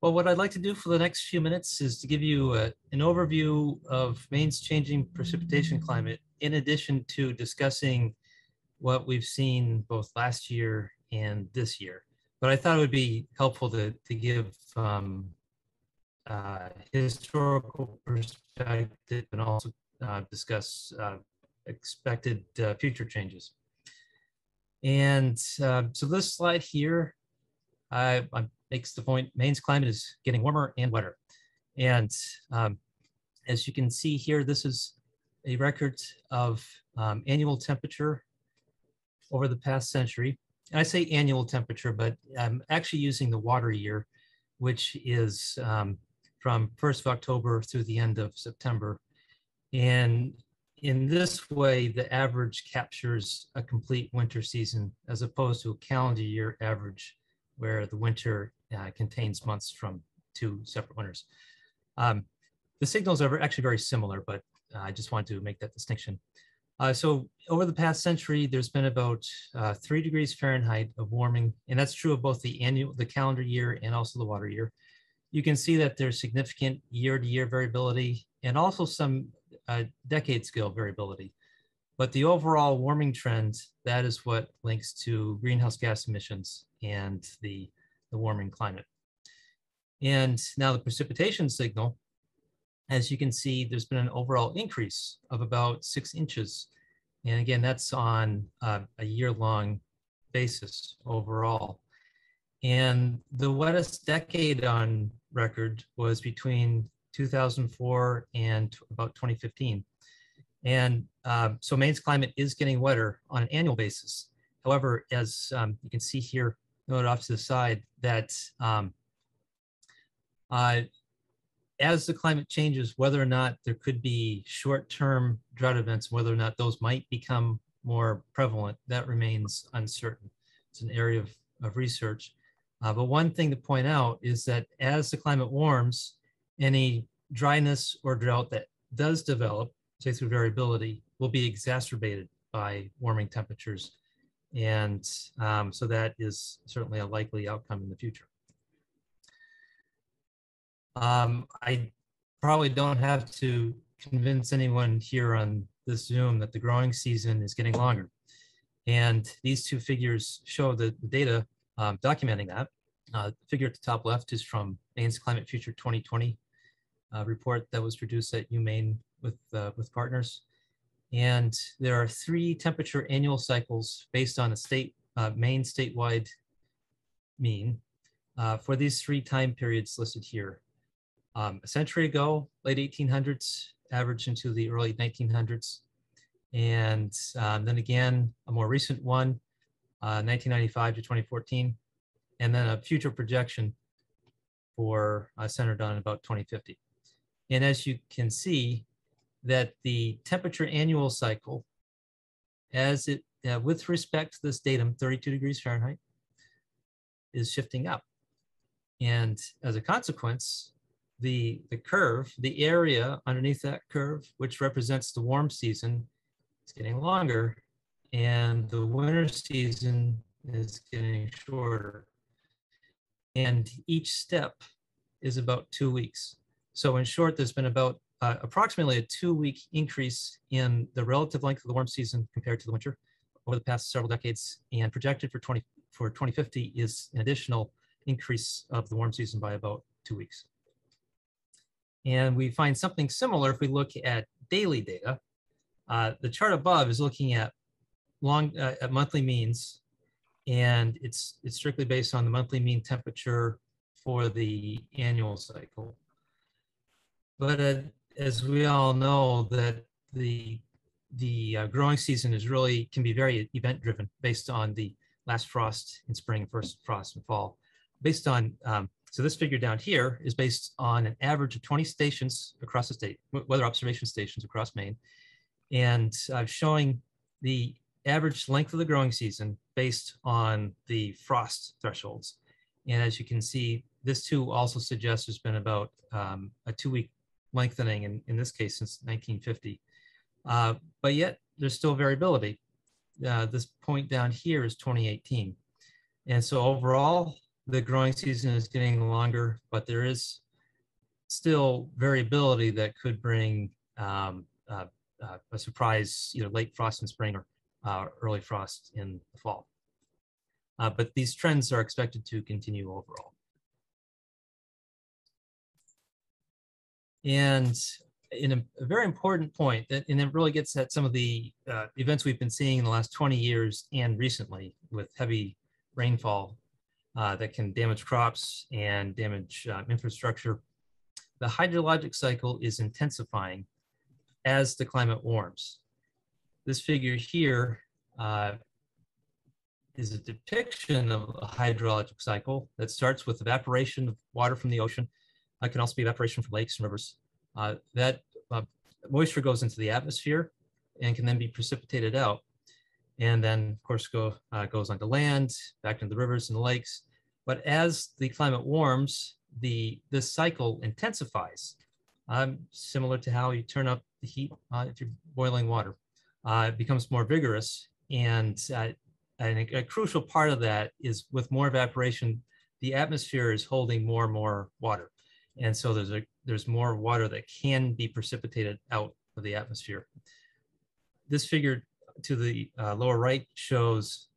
Well, what I'd like to do for the next few minutes is to give you an overview of Maine's changing precipitation climate, in addition to discussing what we've seen both last year and this year. But I thought it would be helpful to give historical perspective and also discuss expected future changes. And so this slide here makes the point, Maine's climate is getting warmer and wetter. And as you can see here, this is a record of annual temperature over the past century. And I say annual temperature, but I'm actually using the water year, which is from 1st of October through the end of September. And in this way, the average captures a complete winter season as opposed to a calendar year average where the winter contains months from 2 separate winters. The signals are actually very similar, but I just wanted to make that distinction. So over the past century, there's been about 3 degrees Fahrenheit of warming, and that's true of both the calendar year and also the water year. You can see that there's significant year-to-year variability and also some decade scale variability. But the overall warming trend, that is what links to greenhouse gas emissions and the warming climate. And now the precipitation signal, as you can see, there's been an overall increase of about 6 inches. And again, that's on a year-long basis overall. And the wettest decade on record was between 2004 and about 2015. And so Maine's climate is getting wetter on an annual basis. However, as you can see here, noted off to the side, that as the climate changes, whether or not there could be short-term drought events, whether or not those might become more prevalent, that remains uncertain. It's an area of research. But one thing to point out is that as the climate warms, any dryness or drought that does develop, say through variability, will be exacerbated by warming temperatures. And so that is certainly a likely outcome in the future. I probably don't have to convince anyone here on this Zoom that the growing season is getting longer. And these 2 figures show the data documenting that. The figure at the top left is from Maine's Climate Future 2020 report that was produced at UMaine with partners. And there are 3 temperature annual cycles based on a Maine statewide mean for these 3 time periods listed here. A century ago, late 1800s, averaged into the early 1900s. And then again, a more recent one, 1995 to 2014. And then a future projection for centered on about 2050. And as you can see, that the temperature annual cycle, as it, with respect to this datum, 32 degrees Fahrenheit, is shifting up. And as a consequence, the curve, the area underneath that curve, which represents the warm season, is getting longer, and the winter season is getting shorter. And each step is about 2 weeks. So in short, there's been about approximately a 2-week increase in the relative length of the warm season compared to the winter over the past several decades, and projected for 2050 is an additional increase of the warm season by about 2 weeks. And we find something similar if we look at daily data. The chart above is looking at monthly means, and it's strictly based on the monthly mean temperature for the annual cycle. But as we all know, that the growing season can be very event driven based on the last frost in spring, first frost in fall. Based on, so this figure down here is based on an average of 20 stations across the state, weather observation stations across Maine. And showing the average length of the growing season based on the frost thresholds. And as you can see, this too also suggests there's been about a 2-week lengthening in this case since 1950. But yet there's still variability. This point down here is 2018. And so overall, the growing season is getting longer, but there is still variability that could bring a surprise, late frost in spring or early frost in the fall. But these trends are expected to continue overall. And in a very important point, and it really gets at some of the events we've been seeing in the last 20 years and recently with heavy rainfall that can damage crops and damage infrastructure. The hydrologic cycle is intensifying as the climate warms. This figure here is a depiction of a hydrologic cycle that starts with evaporation of water from the ocean. It can also be evaporation from lakes and rivers. That moisture goes into the atmosphere and can then be precipitated out. And then, of course, goes onto land, back into the rivers and the lakes. But as the climate warms, this cycle intensifies, similar to how you turn up the heat if you're boiling water. It becomes more vigorous, and a crucial part of that is with more evaporation, the atmosphere is holding more and more water. And so there's more water that can be precipitated out of the atmosphere. This figure to the lower right shows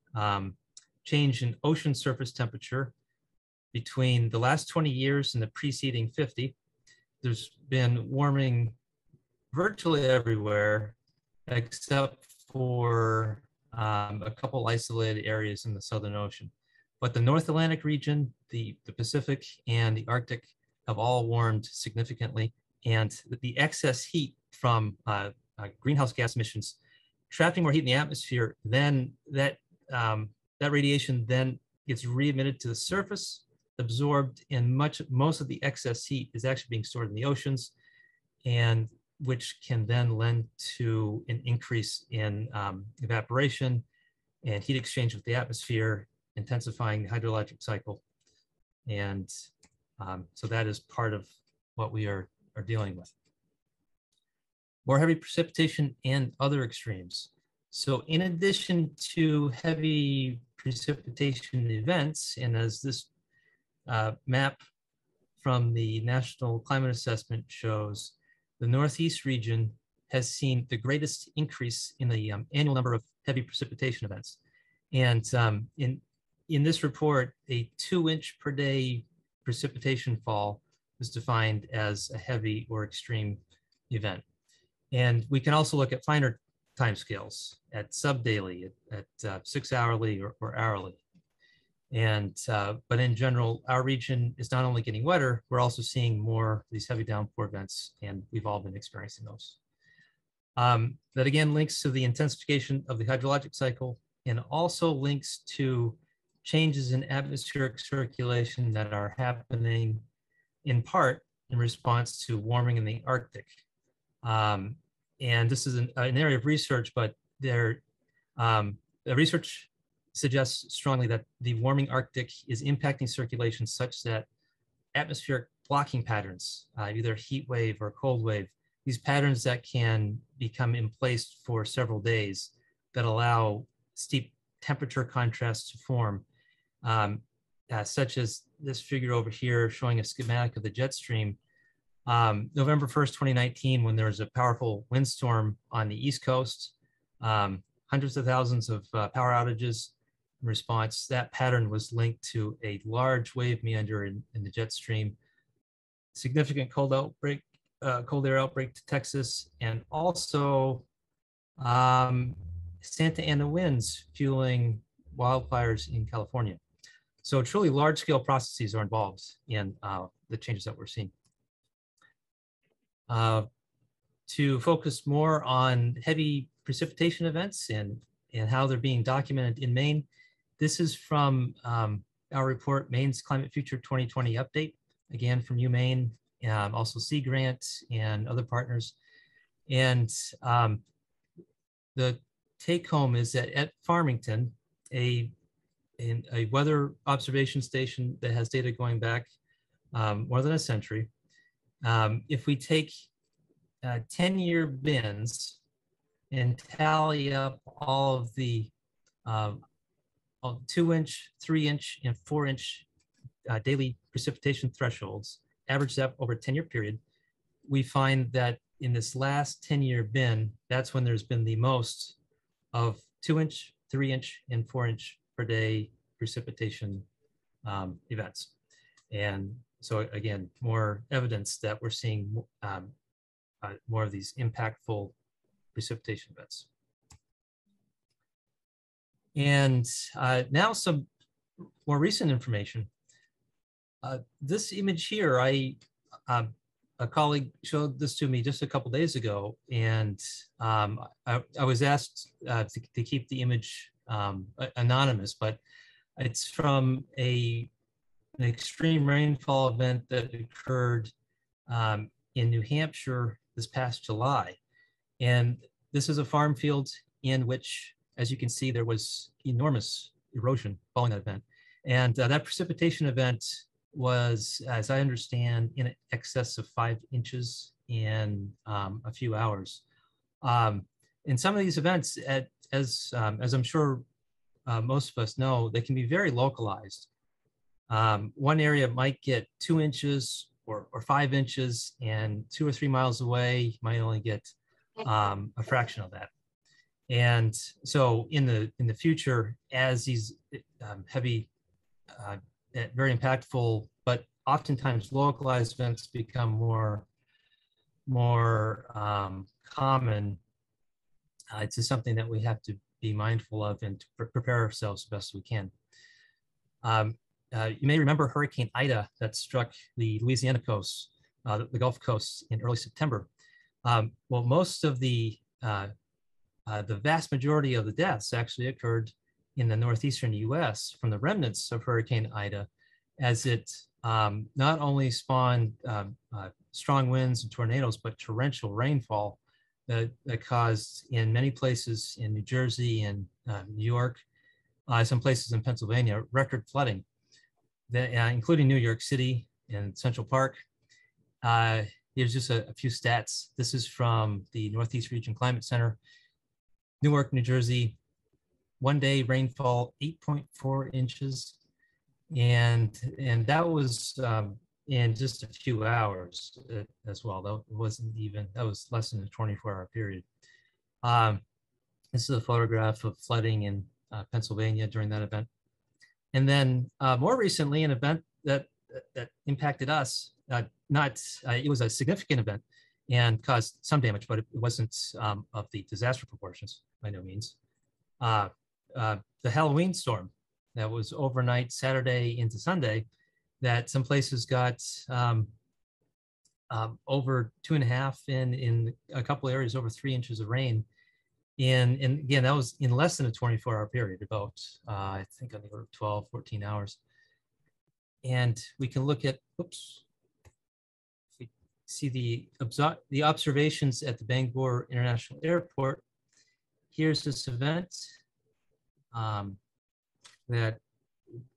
change in ocean surface temperature between the last 20 years and the preceding 50. There's been warming virtually everywhere except for a couple isolated areas in the Southern Ocean. But the North Atlantic region, the Pacific, and the Arctic have all warmed significantly, and the excess heat from greenhouse gas emissions trapping more heat in the atmosphere, then that radiation then gets re-emitted to the surface, absorbed, and most of the excess heat is actually being stored in the oceans, and which can then lend to an increase in evaporation and heat exchange with the atmosphere, intensifying the hydrologic cycle. And so that is part of what we are dealing with. More heavy precipitation and other extremes. So in addition to heavy precipitation events, and as this map from the National Climate Assessment shows, the Northeast region has seen the greatest increase in the annual number of heavy precipitation events. And in this report, a 2-inch per day precipitation fall is defined as a heavy or extreme event. And we can also look at finer timescales at sub-daily, at 6 hourly or hourly. And but in general, our region is not only getting wetter, we're also seeing more of these heavy downpour events, and we've all been experiencing those. That again links to the intensification of the hydrologic cycle, and also links to changes in atmospheric circulation that are happening in part in response to warming in the Arctic. And this is an area of research, but the research suggests strongly that the warming Arctic is impacting circulation such that atmospheric blocking patterns, either heat wave or cold wave, these patterns that can become in place for several days that allow steep temperature contrasts to form, such as this figure over here showing a schematic of the jet stream. November 1st, 2019, when there was a powerful windstorm on the East Coast, hundreds of thousands of power outages in response. That pattern was linked to a large wave meander in the jet stream, significant cold air outbreak to Texas, and also Santa Ana winds fueling wildfires in California. So truly large-scale processes are involved in the changes that we're seeing. To focus more on heavy precipitation events and how they're being documented in Maine, this is from our report, Maine's Climate Future 2020 Update, again from UMaine, also Sea Grant and other partners. And the take home is that at Farmington, a weather observation station that has data going back more than a century, if we take 10-year bins and tally up all of the 2-inch, 3-inch, and 4-inch daily precipitation thresholds, average that over a 10-year period, we find that in this last 10-year bin, that's when there's been the most of 2-inch, 3-inch, and 4-inch per day precipitation events. And so again, more evidence that we're seeing more of these impactful precipitation events. And now some more recent information. This image here, a colleague showed this to me just a couple days ago, and I was asked to keep the image anonymous, but it's from an extreme rainfall event that occurred in New Hampshire this past July. And this is a farm field in which, as you can see, there was enormous erosion following that event. And that precipitation event was, as I understand, in excess of 5 inches in a few hours. In some of these events, as I'm sure most of us know, they can be very localized. One area might get 2 inches or 5 inches, and 2 or 3 miles away, you might only get a fraction of that. And so in the future, as these heavy, very impactful, but oftentimes localized events become more common, it's just something that we have to be mindful of and to prepare ourselves the best we can. You may remember Hurricane Ida that struck the Louisiana coast, the Gulf Coast in early September. Well, most of the vast majority of the deaths actually occurred in the northeastern US from the remnants of Hurricane Ida, as it not only spawned strong winds and tornadoes, but torrential rainfall that caused, in many places in New Jersey and New York, some places in Pennsylvania, record flooding, including New York City and Central Park. Here's just a few stats. This is from the Northeast Region Climate Center. Newark, New Jersey, one-day rainfall 8.4 inches, and that was in just a few hours as well. That was less than a 24-hour period. This is a photograph of flooding in Pennsylvania during that event. And then more recently, an event that impacted us, it was a significant event and caused some damage, but it wasn't of the disaster proportions by no means. The Halloween storm that was overnight Saturday into Sunday, that some places got over 2.5, and in a couple areas over 3 inches of rain. And again, that was in less than a 24-hour period, about I think on the order of 12, 14 hours. And we can look at, oops, we see the observations at the Bangor International Airport. Here's this event that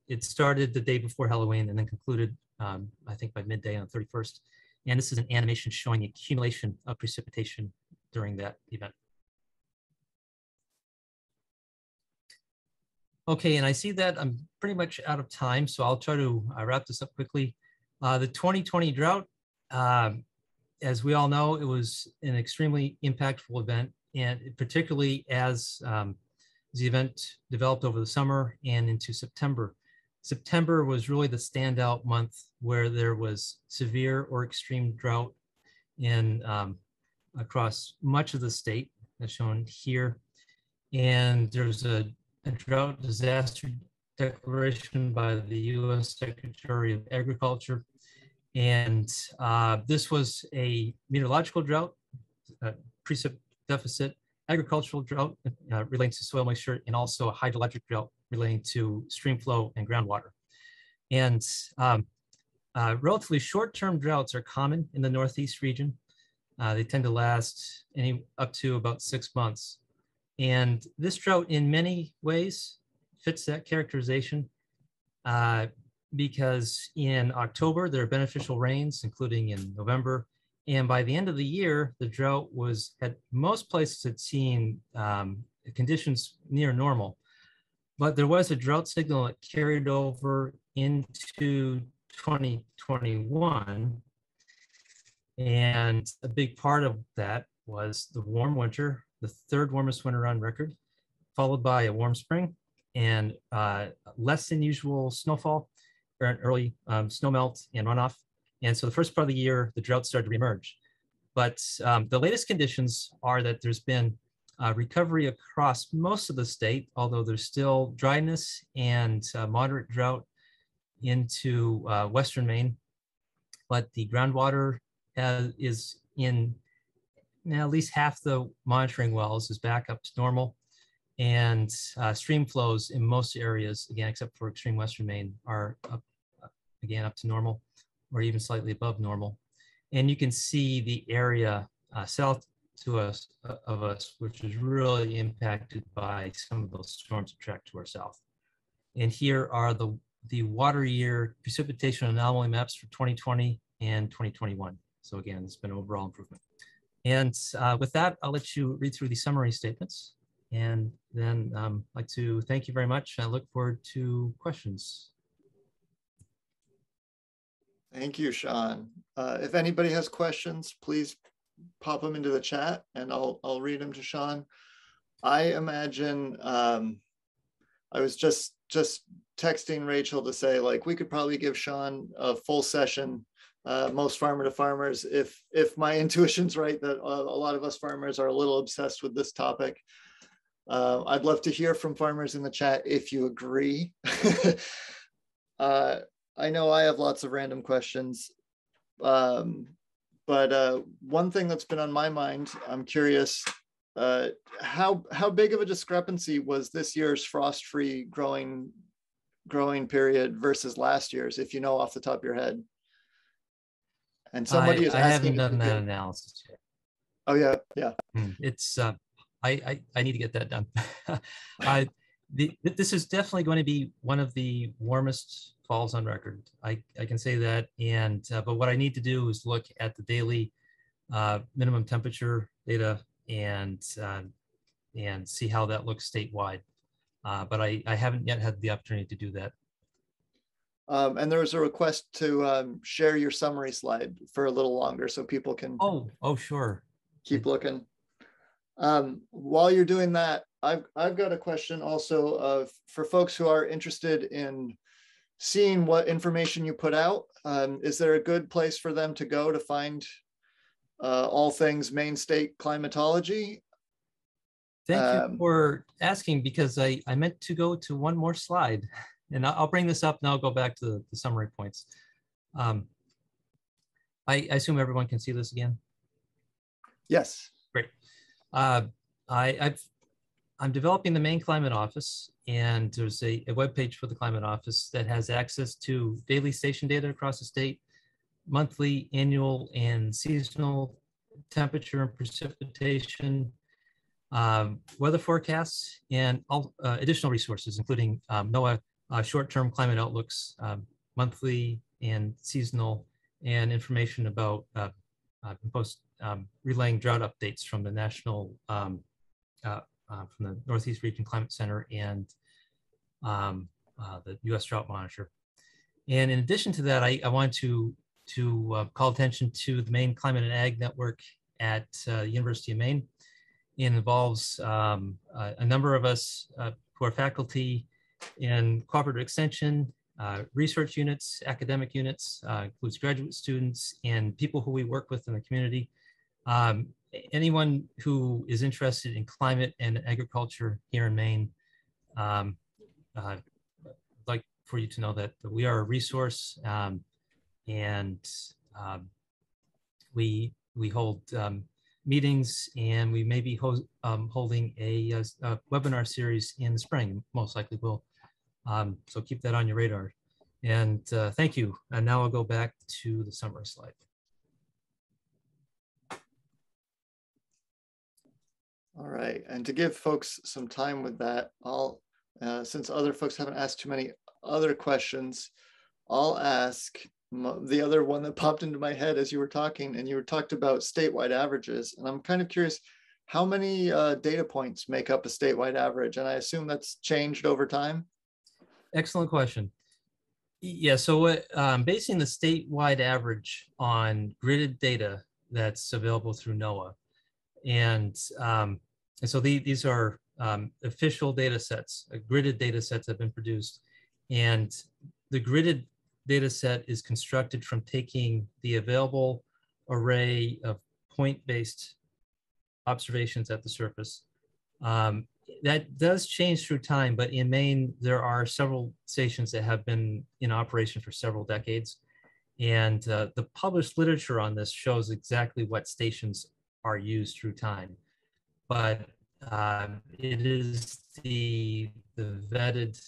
it started the day before Halloween and then concluded, I think, by midday on the 31st. And this is an animation showing the accumulation of precipitation during that event. Okay, and I see that I'm pretty much out of time, so I'll try to wrap this up quickly. The 2020 drought, as we all know, it was an extremely impactful event, and particularly as the event developed over the summer and into September. September was really the standout month where there was severe or extreme drought across much of the state, as shown here. And there's a drought disaster declaration by the U.S. Secretary of Agriculture. And this was a meteorological drought, precip deficit, agricultural drought relating to soil moisture, and also a hydrologic drought relating to stream flow and groundwater. And relatively short-term droughts are common in the Northeast region. They tend to last up to about 6 months. And this drought in many ways fits that characterization because in October, there are beneficial rains, including in November. And by the end of the year, the drought at most places had seen conditions near normal. But there was a drought signal that carried over into 2021. And a big part of that was the warm winter, the third warmest winter on record, followed by a warm spring and less than usual snowfall, or an early snow melt and runoff. And so the first part of the year, the drought started to reemerge. But the latest conditions are that there's been recovery across most of the state, although there's still dryness and moderate drought into western Maine. But the groundwater is in at least half the monitoring wells is back up to normal. And stream flows in most areas, again, except for extreme western Maine, are again up to normal or even slightly above normal. And you can see the area south to us of us, which is really impacted by some of those storms that track to our south. And here are the water year precipitation anomaly maps for 2020 and 2021. So again, it's been overall improvement. And with that, I'll let you read through the summary statements. And then I'd like to thank you very much. I look forward to questions. Thank you, Sean. If anybody has questions, please pop them into the chat and I'll read them to Sean. I imagine, I was just texting Rachel to say, like, we could probably give Sean a full session, most farmer to farmers, if my intuition's right, that a lot of us farmers are a little obsessed with this topic. I'd love to hear from farmers in the chat if you agree. I know I have lots of random questions, but one thing that's been on my mind, I'm curious, how big of a discrepancy was this year's frost-free growing period versus last year's, if you know off the top of your head? And somebody is asking. I haven't done that analysis yet. Oh yeah, yeah. It's I need to get that done. This is definitely going to be one of the warmest falls on record. I can say that. And but what I need to do is look at the daily minimum temperature data and see how that looks statewide. But I haven't yet had the opportunity to do that. And there was a request to share your summary slide for a little longer so people can oh sure, keep looking. While you're doing that, I've got a question also for folks who are interested in seeing what information you put out. Is there a good place for them to go to find all things Maine State climatology? Thank you for asking, because I meant to go to one more slide, and I'll bring this up and I'll go back to the summary points. I assume everyone can see this again? Yes. Great. I'm developing the Maine Climate Office, and there's a webpage for the Climate Office that has access to daily station data across the state, monthly, annual, and seasonal temperature and precipitation, weather forecasts, and all additional resources, including NOAA short-term climate outlooks, monthly and seasonal, and information about relaying drought updates from the national, from the Northeast Region Climate Center and the U.S. Drought Monitor. And in addition to that, I want to call attention to the Maine Climate and Ag Network at the University of Maine. It involves a number of us who are faculty in cooperative extension, research units, academic units, includes graduate students and people who we work with in the community. Anyone who is interested in climate and agriculture here in Maine, I'd like for you to know that we are a resource, and we hold meetings, and we may be holding a webinar series in the spring, most likely will. So keep that on your radar. And thank you. And now I'll go back to the summary slide. All right, and to give folks some time with that, I'll, since other folks haven't asked too many other questions, I'll ask the other one that popped into my head as you were talking, and you talked about statewide averages. And I'm kind of curious, how many data points make up a statewide average? And I assume that's changed over time? Excellent question. Yeah, so basing the statewide average on gridded data that's available through NOAA. And so these are official data sets, gridded data sets have been produced. And the gridded data set is constructed from taking the available array of point-based observations at the surface. That does change through time, but in Maine, there are several stations that have been in operation for several decades. And the published literature on this shows exactly what stations are used through time. But it is the vetted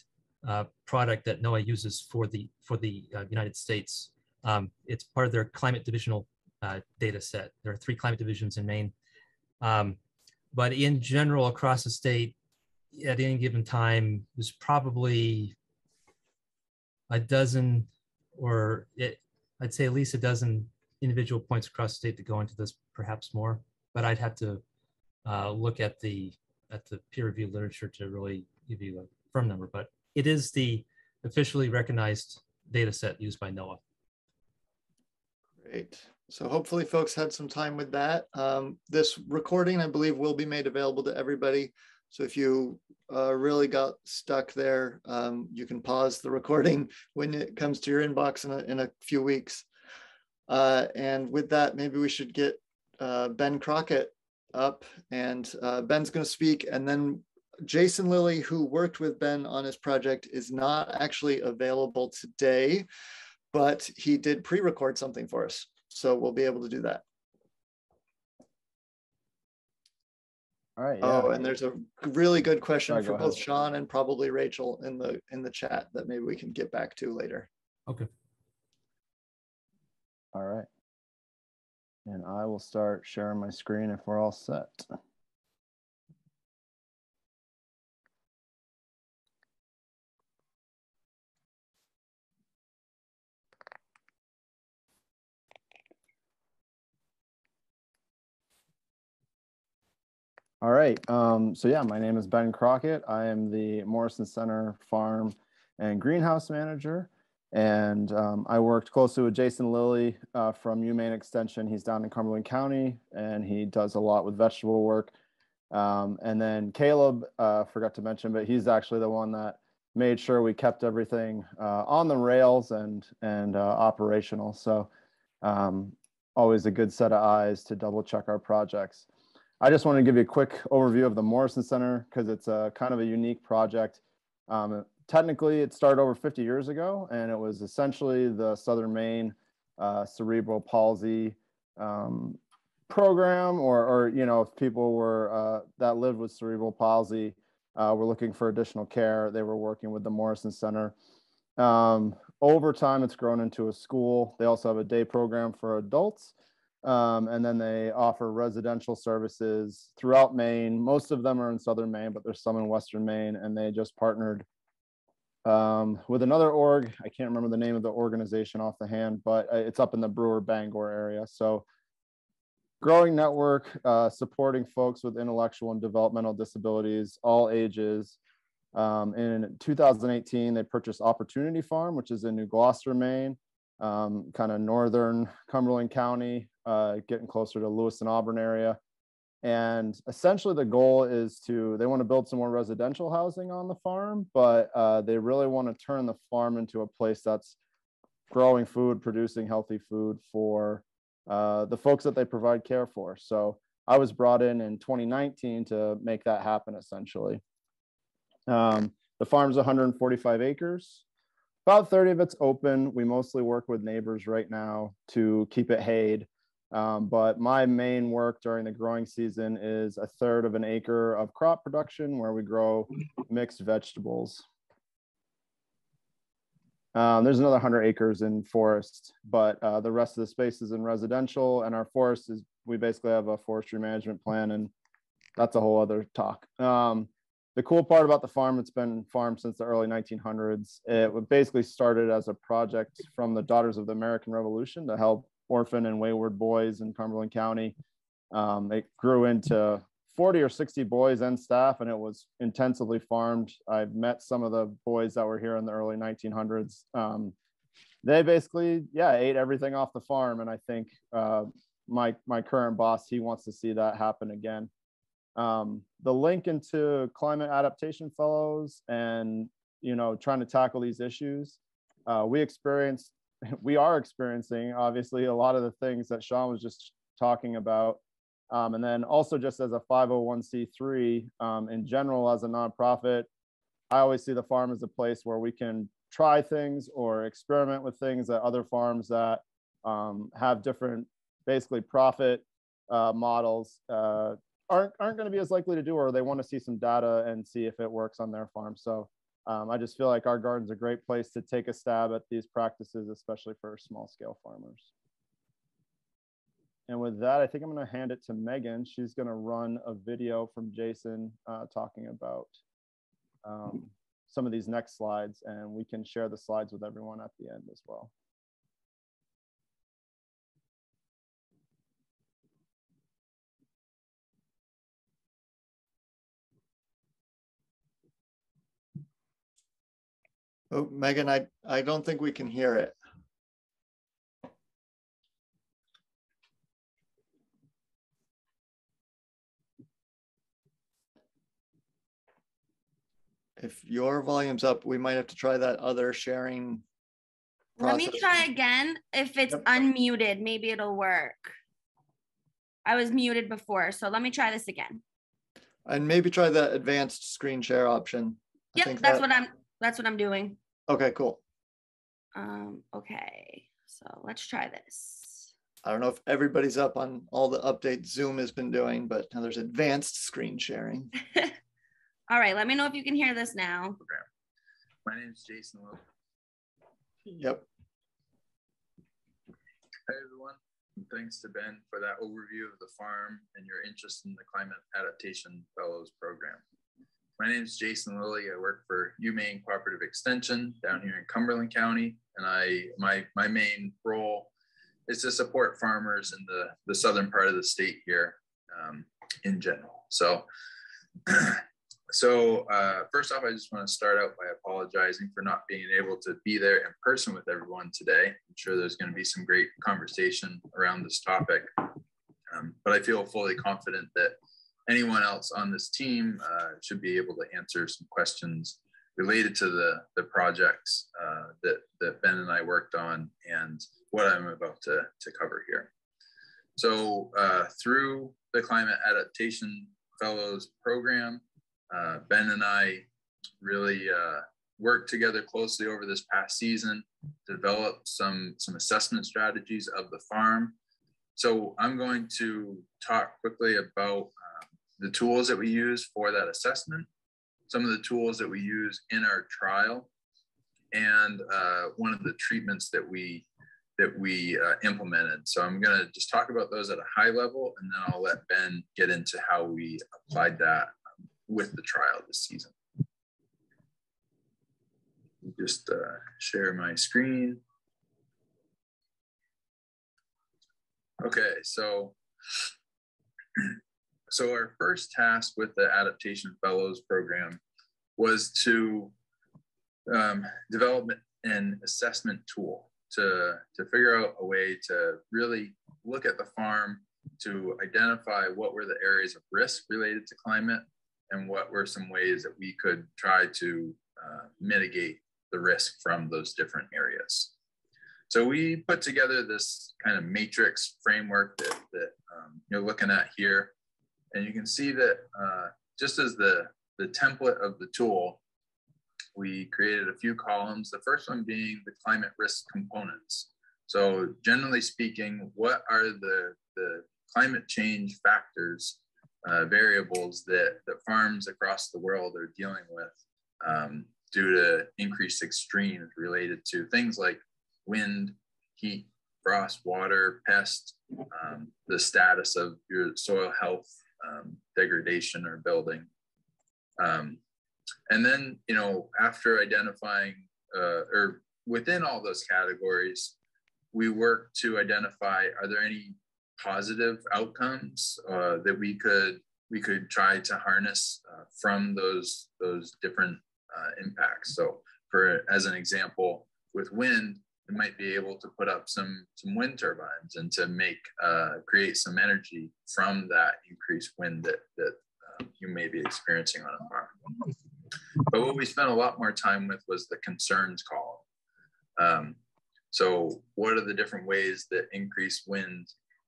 product that NOAA uses for the United States. It's part of their climate divisional data set. There are 3 climate divisions in Maine. But in general, across the state, at any given time, there's probably a dozen, I'd say at least a dozen individual points across the state that go into this, perhaps more. But I'd have to look at the peer-reviewed literature to really give you a firm number. But it is the officially recognized data set used by NOAA. Great. So hopefully folks had some time with that. This recording, I believe, will be made available to everybody. So if you really got stuck there, you can pause the recording when it comes to your inbox in a few weeks. And with that, maybe we should get Ben Crockett up, and Ben's going to speak. And then Jason Lilley, who worked with Ben on his project, is not actually available today, but he did pre-record something for us. So we'll be able to do that. All right. Yeah. Oh, and there's a really good question for both ahead. Sean and probably Rachel in the chat that maybe we can get back to later. Okay. All right. And I will start sharing my screen if we're all set. All right, so yeah, my name is Ben Crockett. I am the Morrison Center Farm and Greenhouse Manager. And I worked closely with Jason Lilley from Maine Extension. He's down in Cumberland County, and he does a lot with vegetable work. And then Caleb, forgot to mention, but he's actually the one that made sure we kept everything on the rails and operational. So always a good set of eyes to double check our projects. I just want to give you a quick overview of the Morrison Center because it's a kind of a unique project. Technically, it started over 50 years ago, and it was essentially the Southern Maine cerebral palsy program, or you know, if people were that lived with cerebral palsy were looking for additional care, they were working with the Morrison Center. Over time, it's grown into a school. They also have a day program for adults. And then they offer residential services throughout Maine. Most of them are in Southern Maine, but there's some in Western Maine, and they just partnered with another org. I can't remember the name of the organization off the hand, but it's up in the Brewer Bangor area. So growing network, supporting folks with intellectual and developmental disabilities, all ages. In 2018, they purchased Opportunity Farm, which is in New Gloucester, Maine, kind of northern Cumberland County, getting closer to Lewis and Auburn area. And essentially the goal is they want to build some more residential housing on the farm, but they really want to turn the farm into a place that's growing food, producing healthy food for the folks that they provide care for. So I was brought in 2019 to make that happen, essentially. The farm's 145 acres. About 30 of it's open. We mostly work with neighbors right now to keep it hayed. But my main work during the growing season is 1/3 of an acre of crop production where we grow mixed vegetables. There's another 100 acres in forest, but the rest of the space is in residential, and our forest is, we basically have a forestry management plan, and that's a whole other talk. The cool part about the farm, it's been farmed since the early 1900s. It basically started as a project from the Daughters of the American Revolution to help orphan and wayward boys in Cumberland County. It grew into 40 or 60 boys and staff, and it was intensively farmed. I've met some of the boys that were here in the early 1900s. They basically, yeah, ate everything off the farm. And I think my current boss, he wants to see that happen again. The link into climate adaptation fellows and, you know, trying to tackle these issues, we are experiencing obviously a lot of the things that Sean was just talking about. And then also just as a 501c3 in general, as a nonprofit, I always see the farm as a place where we can try things or experiment with things that other farms that have different basically profit models aren't going to be as likely to do, or they want to see some data and see if it works on their farm. So I just feel like our garden's a great place to take a stab at these practices, especially for small scale farmers. And with that, I think I'm going to hand it to Megan. She's going to run a video from Jason talking about some of these next slides, and we can share the slides with everyone at the end as well. Oh, Megan, I don't think we can hear it. If your volume's up, we might have to try that other sharing process. Let me try again. If it's Yep. unmuted, maybe it'll work. I was muted before, so let me try this again. And maybe try the advanced screen share option. Yep, that's what I'm doing. Okay, cool. Okay, so let's try this. I don't know if everybody's up on all the updates Zoom has been doing, but now there's advanced screen sharing. All right, let me know if you can hear this now. My name is Jason Lilley. Yep. Hi, everyone. And thanks to Ben for that overview of the farm and your interest in the Climate Adaptation Fellows Program. My name is Jason Lilley. I work for Maine Cooperative Extension down here in Cumberland County, and my main role is to support farmers in the southern part of the state here in general. So first off, I just want to start out by apologizing for not being able to be there in person with everyone today. I'm sure there's going to be some great conversation around this topic, but I feel fully confident that anyone else on this team should be able to answer some questions related to the projects that Ben and I worked on and what I'm about to cover here. So through the Climate Adaptation Fellows Program, Ben and I really worked together closely over this past season, developed some assessment strategies of the farm. So I'm going to talk quickly about the tools that we use for that assessment, some of the tools that we use in our trial, and one of the treatments that we implemented. So I'm going to just talk about those at a high level, and then I'll let Ben get into how we applied that with the trial this season. Just share my screen. Okay, so our first task with the Adaptation Fellows Program was to develop an assessment tool to figure out a way to really look at the farm to identify what were the areas of risk related to climate and what were some ways that we could try to mitigate the risk from those different areas. So we put together this kind of matrix framework that you're looking at here. And you can see that just as the template of the tool, we created a few columns, the first one being the climate risk components. So generally speaking, what are the climate change factors, variables that farms across the world are dealing with due to increased extremes related to things like wind, heat, frost, water, pest, the status of your soil health, degradation or building. And then, after identifying or within all those categories, we work to identify, are there any positive outcomes that we could we could try to harness from those different impacts. So as an example, with wind, we might be able to put up some wind turbines and to create some energy from that increased wind that you may be experiencing on a farm. But what we spent a lot more time with was the concerns column. So what are the different ways that increased wind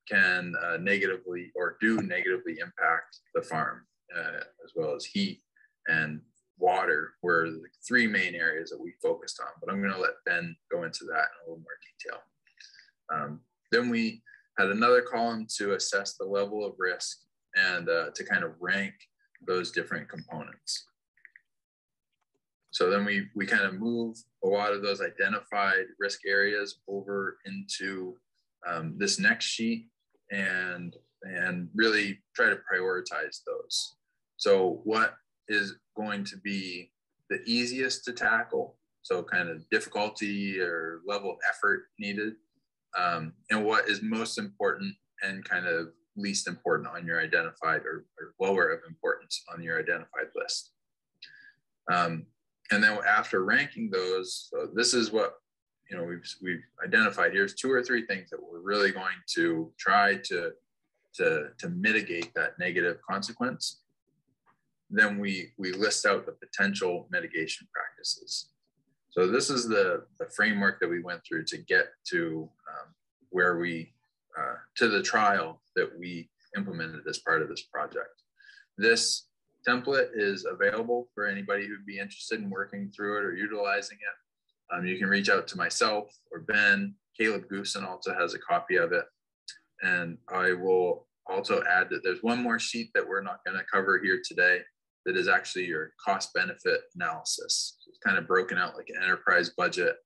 can negatively or do negatively impact the farm, as well as heat and water were the three main areas that we focused on. But I'm going to let Ben go into that in a little more detail. Then we had another column to assess the level of risk and to kind of rank those different components. So then we kind of move a lot of those identified risk areas over into this next sheet and really try to prioritize those. So what is going to be the easiest to tackle? So kind of difficulty or level of effort needed, and what is most important and kind of least important on your identified or lower of importance on your identified list. And then after ranking those, so this is what we've identified. Here's 2 or 3 things that we're really going to try to mitigate that negative consequence. Then we list out the potential mitigation practices. So this is the framework that we went through to get to where we to the trial that we implemented as part of this project. This template is available for anybody who'd be interested in working through it or utilizing it. You can reach out to myself or Ben. Caleb Goosen also has a copy of it. And I will also add that there's one more sheet that we're not going to cover here today that is actually your cost benefit analysis. It's kind of broken out like an enterprise budget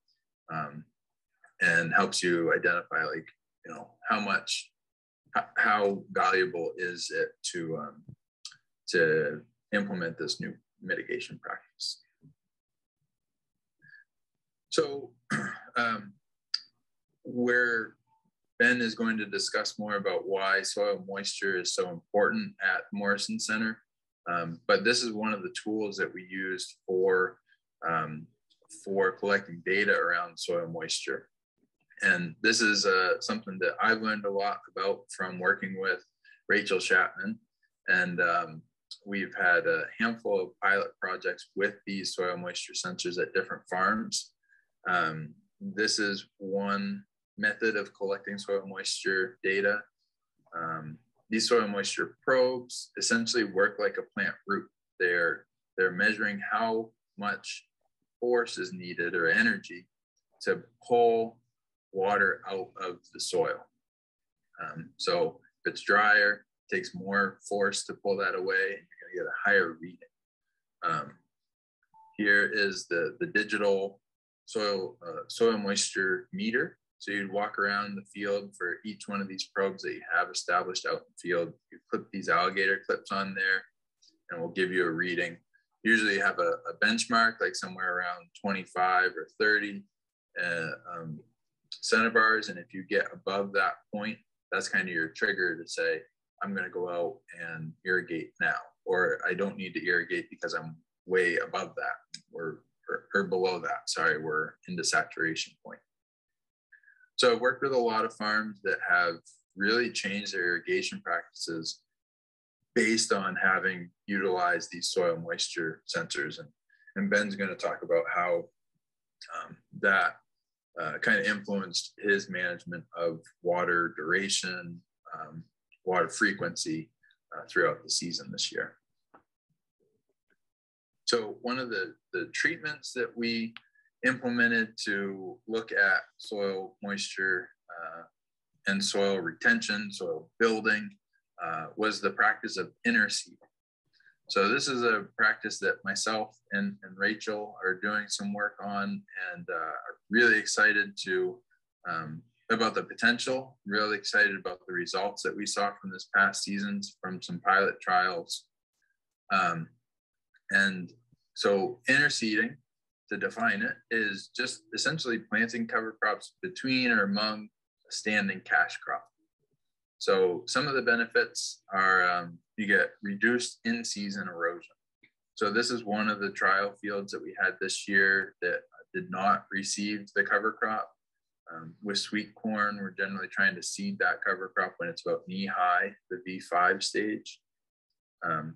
and helps you identify how valuable is it to implement this new mitigation practice. So where Ben is going to discuss more about why soil moisture is so important at Morrison Center. But this is one of the tools that we used for collecting data around soil moisture. And this is something that I've learned a lot about from working with Rachel Schattman. And we've had a handful of pilot projects with these soil moisture sensors at different farms. This is one method of collecting soil moisture data. These soil moisture probes essentially work like a plant root. They're measuring how much force is needed or energy to pull water out of the soil. So if it's drier, it takes more force to pull that away, and you're going to get a higher reading. Here is the digital soil moisture meter. So you'd walk around the field for each one of these probes that you have established out in the field. You clip these alligator clips on there, and we'll give you a reading. Usually you have a benchmark, like somewhere around 25 or 30 centibars. And if you get above that point, that's kind of your trigger to say, I'm going to go out and irrigate now, or I don't need to irrigate because I'm way above that, or below that. Sorry, we're into saturation point. So I've worked with a lot of farms that have really changed their irrigation practices based on having utilized these soil moisture sensors. And Ben's going to talk about how that kind of influenced his management of water duration, water frequency throughout the season this year. So one of the treatments that we implemented to look at soil moisture and soil retention, soil building, was the practice of interseeding. So this is a practice that myself and Rachel are doing some work on, and are really excited about the potential, really excited about the results that we saw from this past seasons from some pilot trials. And so interseeding, to define it, is just essentially planting cover crops between or among a standing cash crop. So some of the benefits are you get reduced in-season erosion. So this is one of the trial fields that we had this year that did not receive the cover crop. With sweet corn, we're generally trying to seed that cover crop when it's about knee-high, the V5 stage.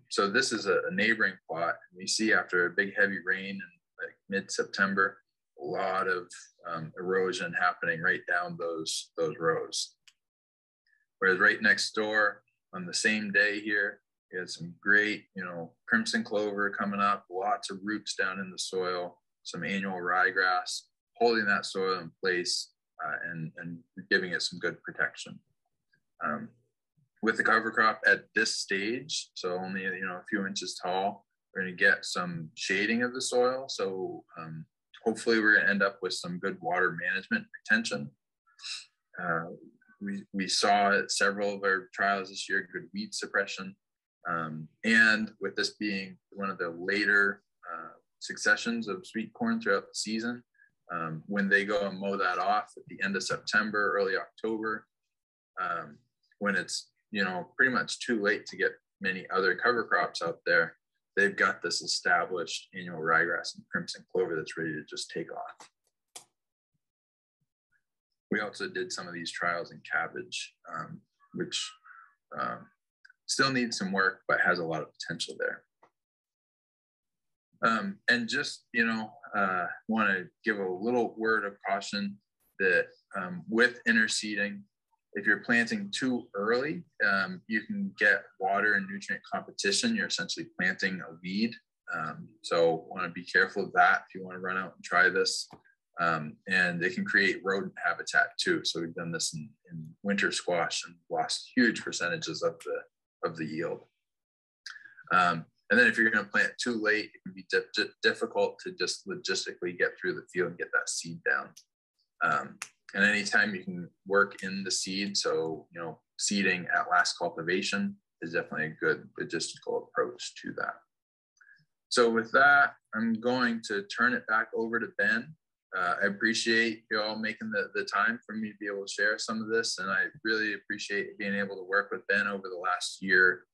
So this is a neighboring plot. We see after a big heavy rain in like mid-September, a lot of erosion happening right down those rows. Whereas right next door on the same day here, we had some great, crimson clover coming up, lots of roots down in the soil, some annual ryegrass, holding that soil in place and giving it some good protection. With the cover crop at this stage, so only a few inches tall, we're going to get some shading of the soil. So hopefully we're going to end up with some good water management retention. We saw at several of our trials this year good weed suppression. And with this being one of the later successions of sweet corn throughout the season, when they go and mow that off at the end of September, early October, when it's pretty much too late to get many other cover crops out there, they've got this established annual ryegrass and crimson clover that's ready to just take off. We also did some of these trials in cabbage, which still needs some work, but has a lot of potential there. And just, want to give a little word of caution that with interseeding, if you're planting too early, you can get water and nutrient competition. You're essentially planting a weed. So want to be careful of that if you want to run out and try this. And it can create rodent habitat too. So we've done this in winter squash and lost huge percentages of the yield. And then if you're going to plant too late, it can be difficult to just logistically get through the field and get that seed down. And anytime you can work in the seed, so, seeding at last cultivation is definitely a good logistical approach to that. So with that, I'm going to turn it back over to Ben. I appreciate you all making the time for me to be able to share some of this. And I really appreciate being able to work with Ben over the last year.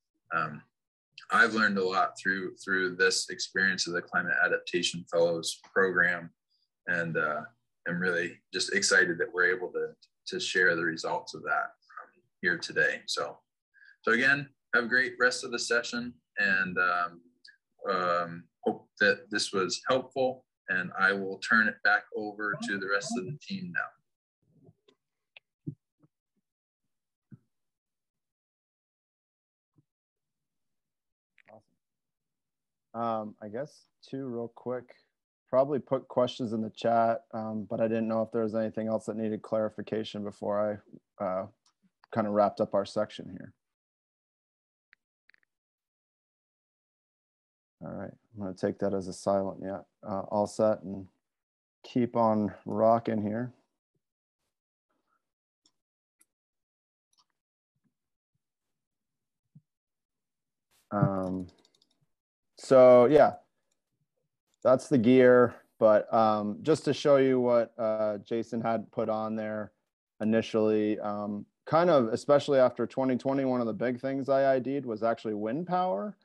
I've learned a lot through this experience of the Climate Adaptation Fellows program. And I'm really just excited that we're able to share the results of that here today. So again, have a great rest of the session, and hope that this was helpful. And I will turn it back over to the rest of the team now. Awesome. I guess two real quick. Probably put questions in the chat, but I didn't know if there was anything else that needed clarification before I kind of wrapped up our section here. All right, I'm going to take that as a silent, yeah. All set and keep on rocking here. So yeah, that's the gear, but just to show you what Jason had put on there initially, kind of, especially after 2020, one of the big things I ID'd was actually wind power,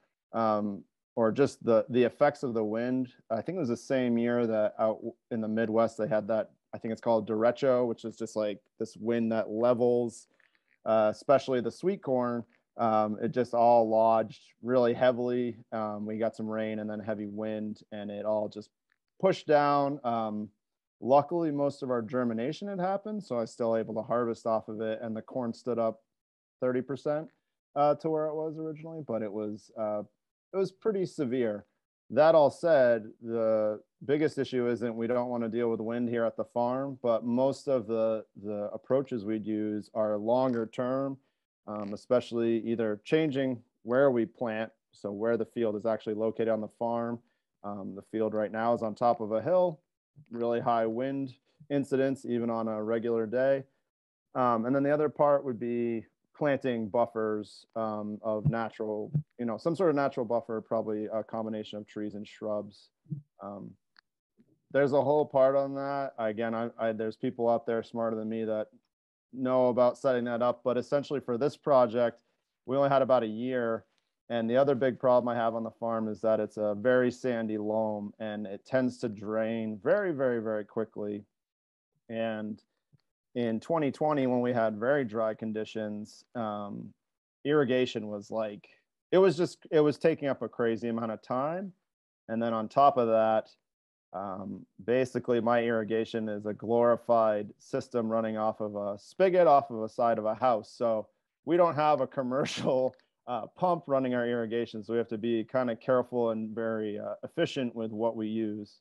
or just the effects of the wind. I think it was the same year that out in the Midwest, they had that, I think it's called derecho, which is just like this wind that levels, especially the sweet corn. It just all lodged really heavily. We got some rain and then heavy wind, and it all just pushed down. Luckily, most of our germination had happened, so I was still able to harvest off of it, and the corn stood up 30% to where it was originally, but it was pretty severe. That all said, the biggest issue isn't we don't want to deal with wind here at the farm, but most of the approaches we'd use are longer term, especially either changing where we plant, so where the field is actually located on the farm. The field right now is on top of a hill, really high wind incidence, even on a regular day. And then the other part would be planting buffers of natural, some sort of natural buffer, probably a combination of trees and shrubs. There's a whole part on that. Again, there's people out there smarter than me that know about setting that up, but essentially for this project, we only had about a year. And the other big problem I have on the farm is that it's a very sandy loam and it tends to drain very, very, very quickly. And in 2020, when we had very dry conditions, irrigation was like, it was taking up a crazy amount of time. And then on top of that, basically my irrigation is a glorified system running off of a spigot off of a side of a house. So we don't have a commercial pump running our irrigation. So we have to be kind of careful and very efficient with what we use.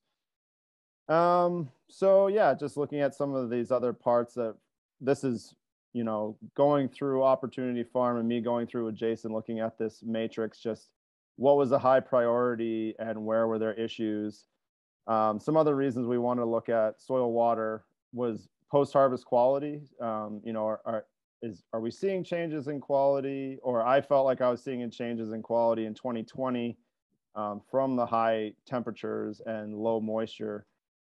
So yeah, just looking at some of these other parts that this is, you know, going through Opportunity Farm and me going through with Jason, looking at this matrix, just what was the high priority and where were there issues. Some other reasons we wanted to look at soil water was post-harvest quality. You know, are we seeing changes in quality? Or I felt like I was seeing changes in quality in 2020 from the high temperatures and low moisture.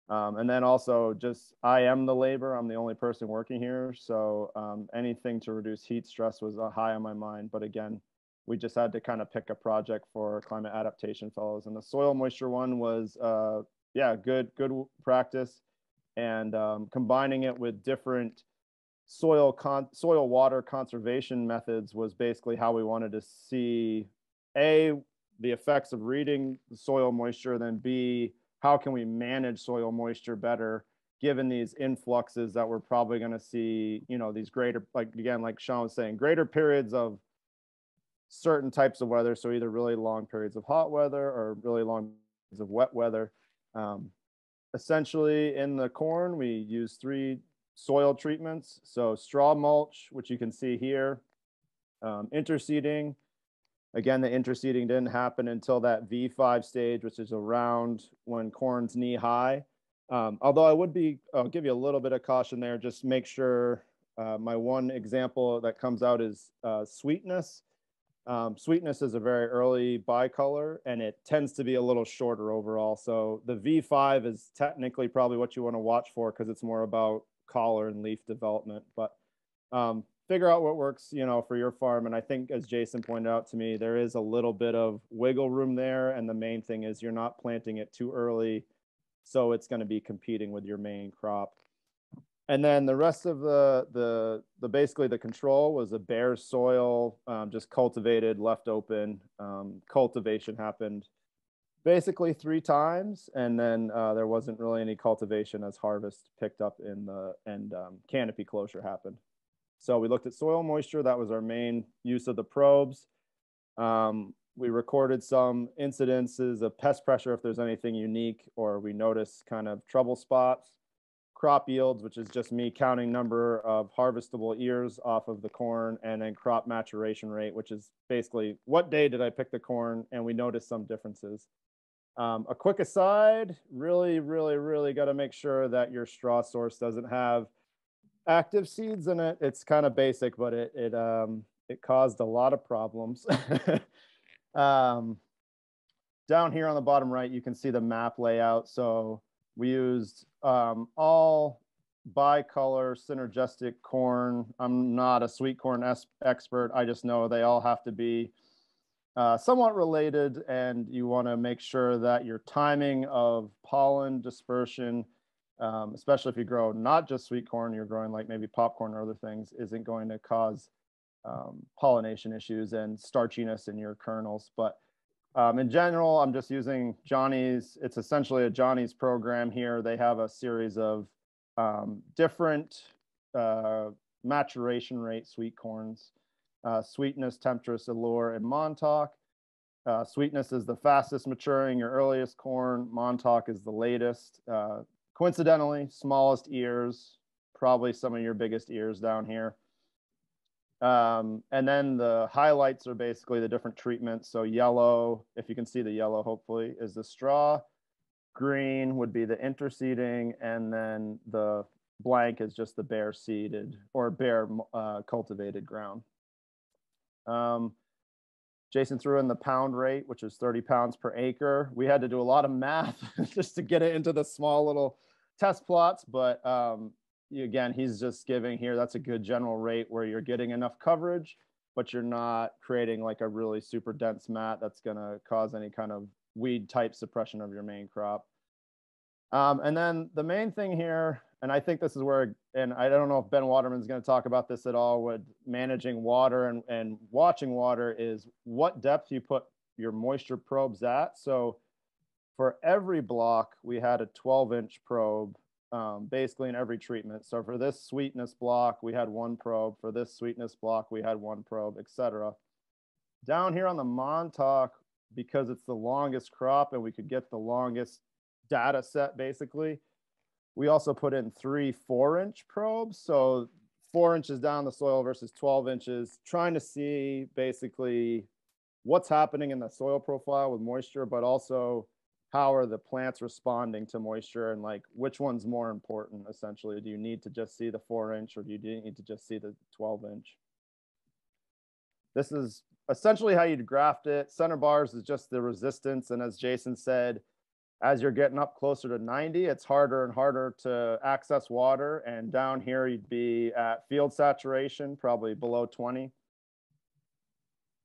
And then also just, I am the labor, I'm the only person working here. So anything to reduce heat stress was high on my mind. But again, we just had to kind of pick a project for climate adaptation fellows. And the soil moisture one was, yeah, good practice. And combining it with different soil water conservation methods was basically how we wanted to see, A, the effects of reading the soil moisture, then B, how can we manage soil moisture better given these influxes that we're probably going to see, you know, these greater, like again, like Sean was saying, greater periods of certain types of weather. So either really long periods of hot weather or really long periods of wet weather. Essentially in the corn, we use 3 soil treatments. So straw mulch, which you can see here, interseeding. Again, the interseeding didn't happen until that V5 stage, which is around when corn's knee high. Although I'll give you a little bit of caution there. Just make sure my one example that comes out is sweetness. Sweetness is a very early bicolor and it tends to be a little shorter overall. So the V5 is technically probably what you want to watch for because it's more about collar and leaf development. But figure out what works, you know, for your farm. And I think, as Jason pointed out to me, there is a little bit of wiggle room there. And the main thing is you're not planting it too early, so it's going to be competing with your main crop. And then the rest of the basically the control was a bare soil, just cultivated, left open. Cultivation happened basically 3 times, and then there wasn't really any cultivation as harvest picked up in the and canopy closure happened. So we looked at soil moisture. That was our main use of the probes. We recorded some incidences of pest pressure if there's anything unique or we notice kind of trouble spots. Crop yields, which is just me counting number of harvestable ears off of the corn, and then crop maturation rate, which is basically what day did I pick the corn, and we noticed some differences. A quick aside, really got to make sure that your straw source doesn't have active seeds in it. It's kind of basic, but it caused a lot of problems. Down here on the bottom right, you can see the map layout. So we used all bicolor synergistic corn. I'm not a sweet corn expert. I just know they all have to be somewhat related, and you want to make sure that your timing of pollen dispersion, especially if you grow not just sweet corn, you're growing like maybe popcorn or other things, isn't going to cause pollination issues and starchiness in your kernels. But in general, I'm just using Johnny's. It's essentially a Johnny's program here. They have a series of different maturation rate sweet corns. Sweetness, Temptress, Allure, and Montauk. Sweetness is the fastest maturing, your earliest corn. Montauk is the latest. Coincidentally, smallest ears, probably some of your biggest ears down here. And then the highlights are basically the different treatments. So yellow, if you can see the yellow, hopefully, is the straw. Green would be the interseeding, and then the blank is just the bare seeded or bare cultivated ground. Jason threw in the pound rate, which is 30 pounds per acre. We had to do a lot of math just to get it into the small little test plots, but again, he's just giving here, that's a good general rate where you're getting enough coverage, but you're not creating like a really super dense mat that's going to cause any kind of weed type suppression of your main crop. And then the main thing here, and I think this is where, and I don't know if Ben Waterman's going to talk about this at all with managing water and watching water, is what depth you put your moisture probes at. So for every block, we had a 12-inch probe, basically in every treatment. So for this sweetness block, we had one probe. For this sweetness block, we had one probe, etc. Down here on the Montauk, because it's the longest crop and we could get the longest data set, basically, we also put in 3 4-inch probes. So 4 inches down the soil versus 12 inches, trying to see basically what's happening in the soil profile with moisture, but also how are the plants responding to moisture, and like which one's more important essentially. Do you need to just see the 4-inch, or do you need to just see the 12-inch? This is essentially how you'd graft it. Center bars is just the resistance, and as Jason said, as you're getting up closer to 90, it's harder and harder to access water, and down here you'd be at field saturation, probably below 20.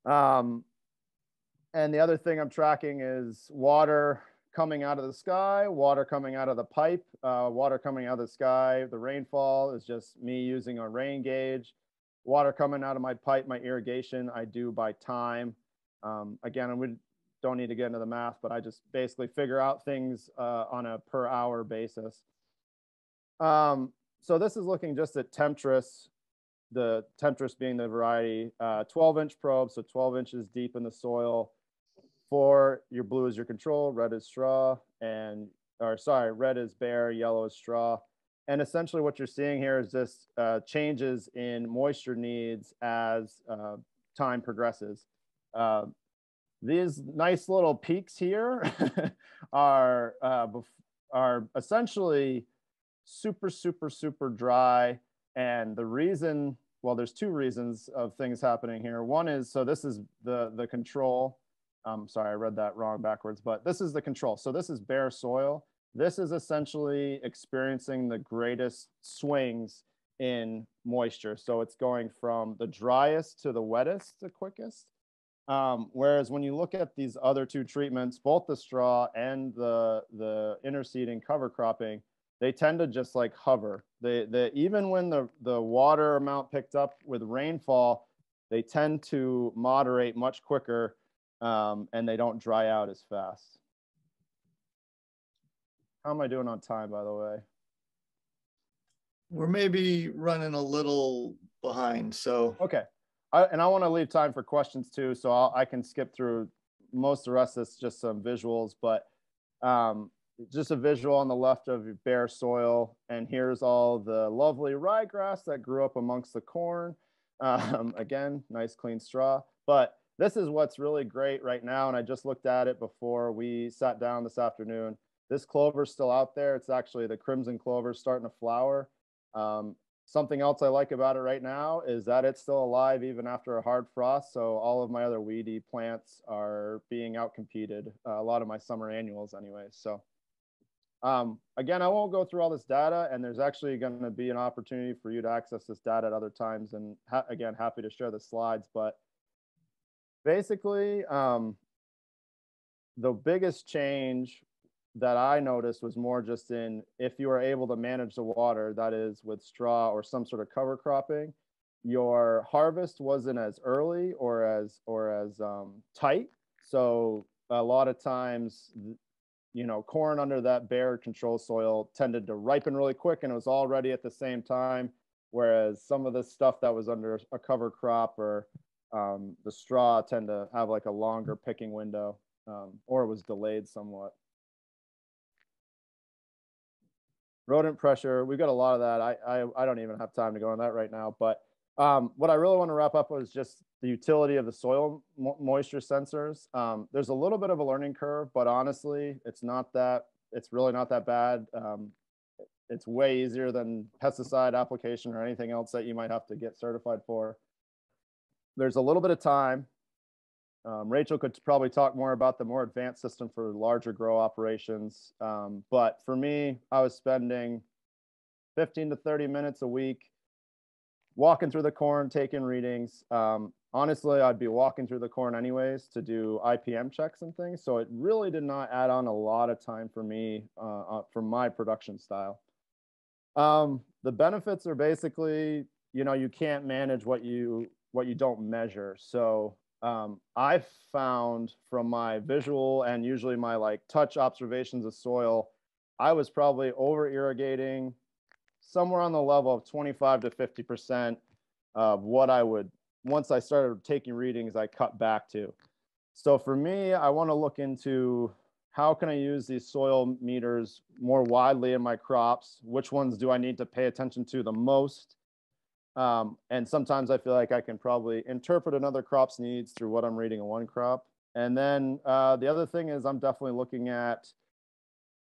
And the other thing I'm tracking is water coming out of the sky, water coming out of the pipe, water coming out of the sky. The rainfall is just me using a rain gauge. Water coming out of my pipe, my irrigation, I do by time. Again, we don't need to get into the math, but I just basically figure out things on a per hour basis. So this is looking just at temptress, the temptress being the variety, 12-inch probe, so 12 inches deep in the soil. For your blue is your control, red is straw, and, or sorry, red is bare, yellow is straw. And essentially what you're seeing here is just changes in moisture needs as time progresses. These nice little peaks here are essentially super, super, super dry. And the reason, well, there's 2 reasons of things happening here. One is, so this is the control. Sorry, I read that wrong backwards, but this is the control. So this is bare soil. This is essentially experiencing the greatest swings in moisture. So it's going from the driest to the wettest, the quickest. Whereas when you look at these other 2 treatments, both the straw and the interseeding cover cropping, they tend to just like hover. Even when the water amount picked up with rainfall, they tend to moderate much quicker. And they don't dry out as fast. How am I doing on time, by the way? We're maybe running a little behind, so. Okay. And I want to leave time for questions too, so I can skip through most of the rest of this, just some visuals, but just a visual on the left of your bare soil. And here's all the lovely ryegrass that grew up amongst the corn. Again, nice clean straw. But this is what's really great right now, and I just looked at it before we sat down this afternoon. This clover's still out there. It's actually the crimson clover starting to flower. Something else I like about it right now is that it's still alive even after a hard frost. So all of my other weedy plants are being outcompeted. A lot of my summer annuals anyway. So again, I won't go through all this data, and there's actually going to be an opportunity for you to access this data at other times. And again, happy to share the slides, but basically, the biggest change that I noticed was more just in if you are able to manage the water, that is with straw or some sort of cover cropping, your harvest wasn't as early or as tight. So a lot of times, you know, corn under that bare control soil tended to ripen really quick, and it was all ready at the same time. Whereas some of the stuff that was under a cover crop or the straw tend to have like a longer picking window, or it was delayed somewhat. Rodent pressure, we've got a lot of that. I don't even have time to go on that right now, but what I really want to wrap up was just the utility of the soil moisture sensors. There's a little bit of a learning curve, but honestly, it's really not that bad. It's way easier than pesticide application or anything else that you might have to get certified for. There's a little bit of time. Rachel could probably talk more about the more advanced system for larger grow operations. But for me, I was spending 15 to 30 minutes a week, walking through the corn, taking readings. Honestly, I'd be walking through the corn anyways to do IPM checks and things. So it really did not add on a lot of time for me for my production style. The benefits are basically, you can't manage what you don't measure. So I've found from my visual and usually my like touch observations of soil, I was probably over irrigating somewhere on the level of 25 to 50% of what I would, once I started taking readings, I cut back to. So for me, I want to look into how can I use these soil meters more widely in my crops? Which ones do I need to pay attention to the most? And sometimes I feel like I can probably interpret another crop's needs through what I'm reading in one crop. And then the other thing is I'm definitely looking at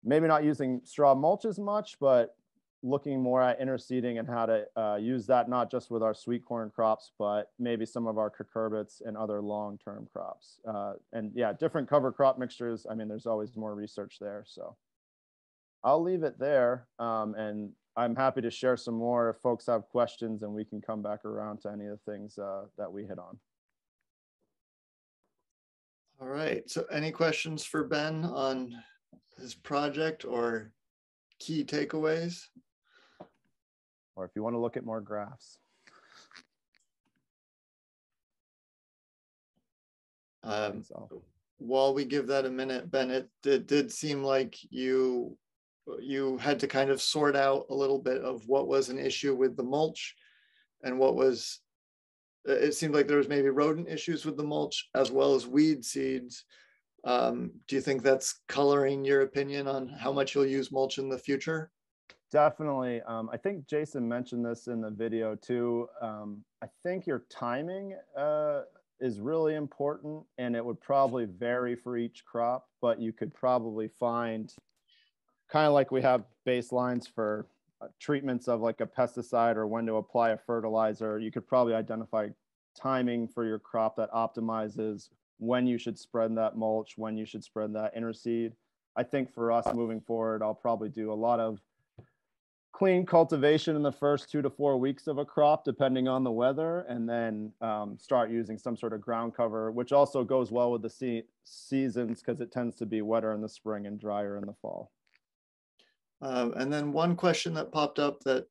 maybe not using straw mulch as much, but looking more at interseeding and how to use that not just with our sweet corn crops, but maybe some of our cucurbits and other long-term crops. And yeah, different cover crop mixtures. I mean, there's always more research there. So I'll leave it there. And I'm happy to share some more if folks have questions, and we can come back around to any of the things that we hit on. All right. So any questions for Ben on his project or key takeaways? Or if you want to look at more graphs. While we give that a minute, Ben, it did seem like you had to kind of sort out a little bit of what was an issue with the mulch and what was, it seemed like there was maybe rodent issues with the mulch as well as weed seeds. Do you think that's coloring your opinion on how much you'll use mulch in the future? Definitely. I think Jason mentioned this in the video too. I think your timing is really important, and it would probably vary for each crop, but you could probably find kind of like we have baselines for treatments of like a pesticide or when to apply a fertilizer. You could probably identify timing for your crop that optimizes when you should spread that mulch, when you should spread that interseed. I think for us moving forward, I'll probably do a lot of clean cultivation in the first 2 to 4 weeks of a crop, depending on the weather, and then start using some sort of ground cover, which also goes well with the seasons because it tends to be wetter in the spring and drier in the fall. And then one question that popped up that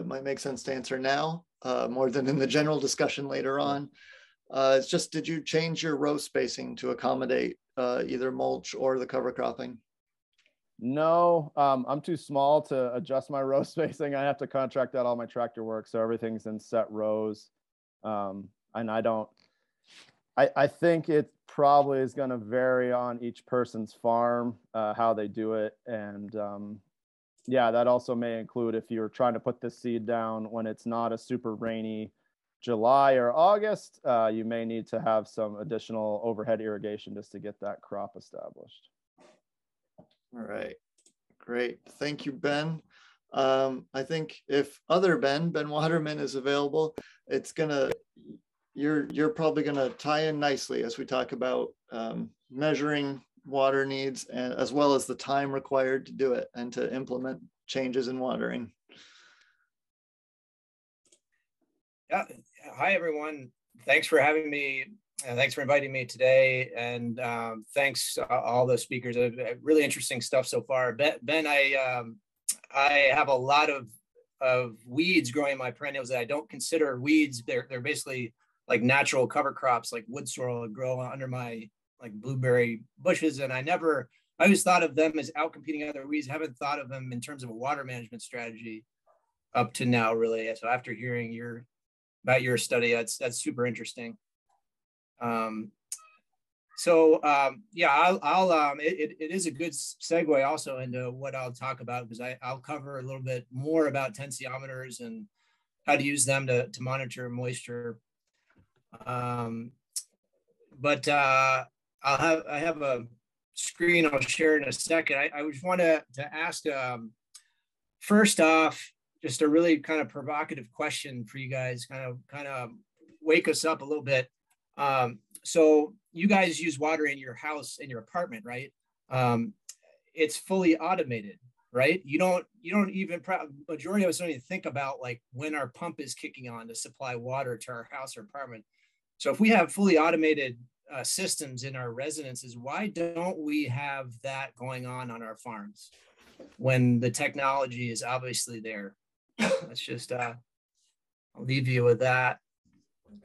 might make sense to answer now, more than in the general discussion later on. It's just, did you change your row spacing to accommodate either mulch or the cover cropping? No, I'm too small to adjust my row spacing. I have to contract out all my tractor work, so everything's in set rows. And I think it probably is going to vary on each person's farm, how they do it. And yeah, that also may include if you're trying to put this seed down when it's not a super rainy July or August, you may need to have some additional overhead irrigation just to get that crop established. All right, great. Thank you, Ben. I think if other Ben Waterman is available, you're probably gonna tie in nicely as we talk about measuring water needs and as well as the time required to do it and to implement changes in watering. Yeah. Hi, everyone. Thanks for having me. Thanks for inviting me today. And thanks to all the speakers. Really interesting stuff so far. Ben, I have a lot of weeds growing in my perennials that I don't consider weeds. They're basically like natural cover crops, like wood sorrel that grow under my like blueberry bushes. And I always thought of them as outcompeting other weeds. I haven't thought of them in terms of a water management strategy up to now, really. So after hearing about your study, that's super interesting. Yeah, it is a good segue also into what I'll talk about, because I'll cover a little bit more about tensiometers and how to use them to monitor moisture. I have a screen I'll share in a second. I just want to ask, first off, just a really kind of provocative question for you guys, kind of wake us up a little bit. So you guys use water in your house, in your apartment, right? It's fully automated. right? You don't even, majority of us don't even think about like when our pump is kicking on to supply water to our house or apartment. So if we have fully automated systems in our residences, why don't we have that going on our farms when the technology is obviously there? Let's just, I'll leave you with that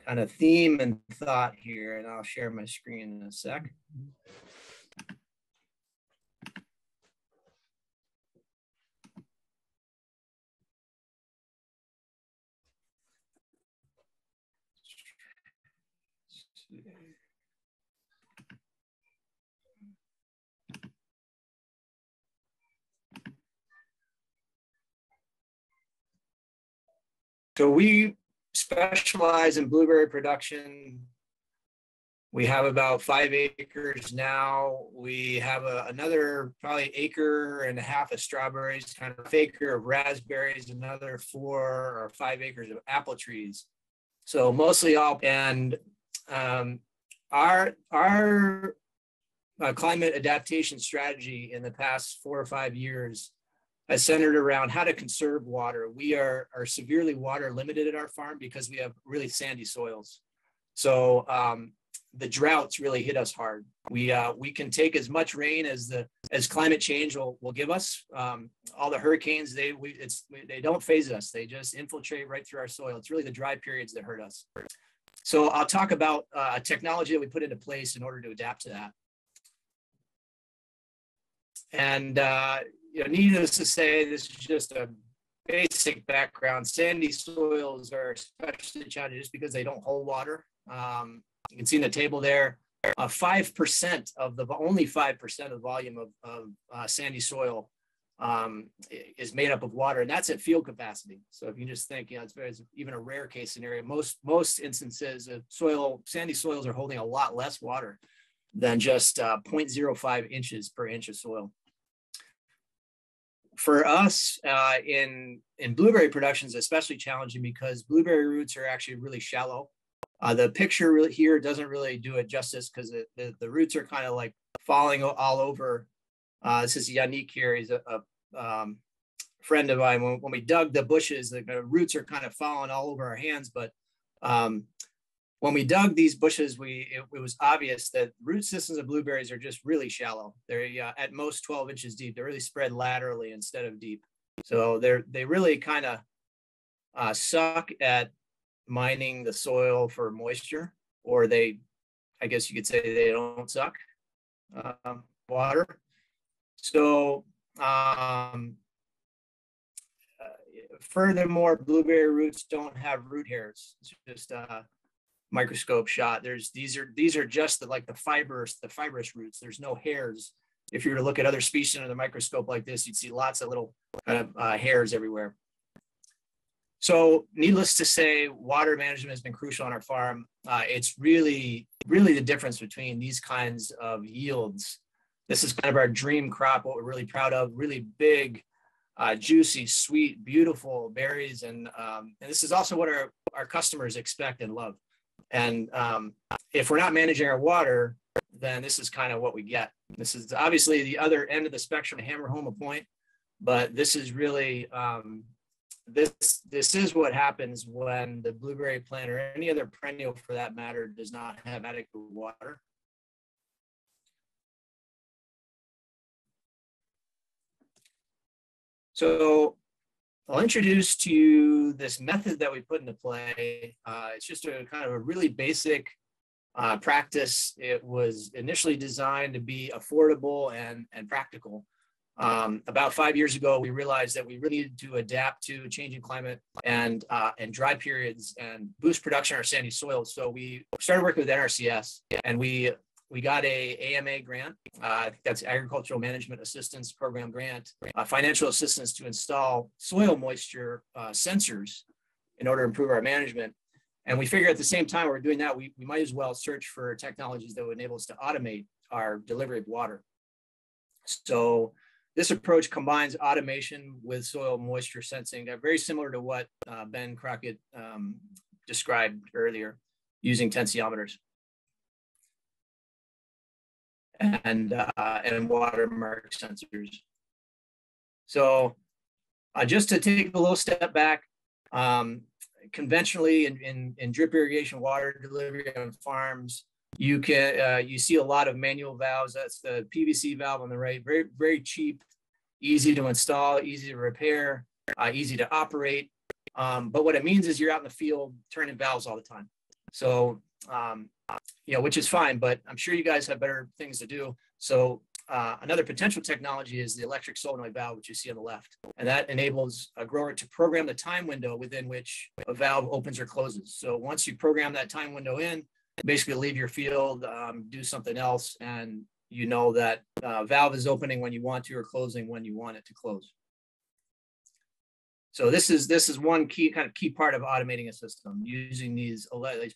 kind of theme and thought here, and I'll share my screen in a sec. So we specialize in blueberry production. We have about 5 acres now. We have another probably 1.5 acres of strawberries, kind of 1 acre of raspberries, another 4 or 5 acres of apple trees. So mostly all, and our climate adaptation strategy in the past 4 or 5 years has centered around how to conserve water. We are severely water limited at our farm because we have really sandy soils. So the droughts really hit us hard. We can take as much rain as climate change will give us. All the hurricanes, they don't phase us. They just infiltrate right through our soil. It's really the dry periods that hurt us. So I'll talk about a technology that we put into place in order to adapt to that. And needless to say, this is just a basic background. Sandy soils are especially challenging just because they don't hold water. You can see in the table there, 5% of only 5% of the volume of sandy soil is made up of water, and that's at field capacity. So if you just think, it's even a rare case scenario. Most instances of sandy soils are holding a lot less water than just 0.05 inches per inch of soil. For us in blueberry production is especially challenging because blueberry roots are actually really shallow. The picture here doesn't really do it justice because the roots are kind of like falling all over. This is Yannick here. He's a friend of mine. When we dug the bushes, the roots are kind of falling all over our hands. But when we dug these bushes, it was obvious that root systems of blueberries are just really shallow. They're at most 12 inches deep. They're really spread laterally instead of deep. So they really kind of suck at mining the soil for moisture, or I guess you could say they don't suck water. So furthermore, blueberry roots don't have root hairs. It's just microscope shot. These are just the fibrous roots. There's no hairs. If you were to look at other species under the microscope like this, you'd see lots of little kind of hairs everywhere. So needless to say, water management has been crucial on our farm. It's really the difference between these kinds of yields. This is kind of our dream crop, what we're really proud of, really big, juicy, sweet, beautiful berries. And this is also what our customers expect and love. And if we're not managing our water, then this is kind of what we get. This is obviously the other end of the spectrum to hammer home a point, but this is really, this is what happens when the blueberry plant or any other perennial for that matter does not have adequate water. So I'll introduce to you this method that we put into play. It's just a kind of a really basic practice. It was initially designed to be affordable and practical. About 5 years ago, we realized that we really needed to adapt to changing climate and dry periods and boost production on our sandy soils. So we started working with NRCS, and we got a AMA grant. I think that's Agricultural Management Assistance Program grant, financial assistance to install soil moisture sensors in order to improve our management. And we figured at the same time we're doing that, we might as well search for technologies that would enable us to automate our delivery of water. So this approach combines automation with soil moisture sensing, very similar to what Ben Crockett described earlier, using tensiometers and watermark sensors. So just to take a little step back, conventionally in drip irrigation water delivery on farms, you see a lot of manual valves. That's the PVC valve on the right, very, very cheap, easy to install, easy to repair, easy to operate. But what it means is you're out in the field turning valves all the time. So, which is fine, but I'm sure you guys have better things to do. So another potential technology is the electric solenoid valve, which you see on the left. And that enables a grower to program the time window within which a valve opens or closes. So once you program that time window in, basically leave your field, do something else, and you know that valve is opening when you want to or closing when you want it to close. So this is one key part of automating a system, using these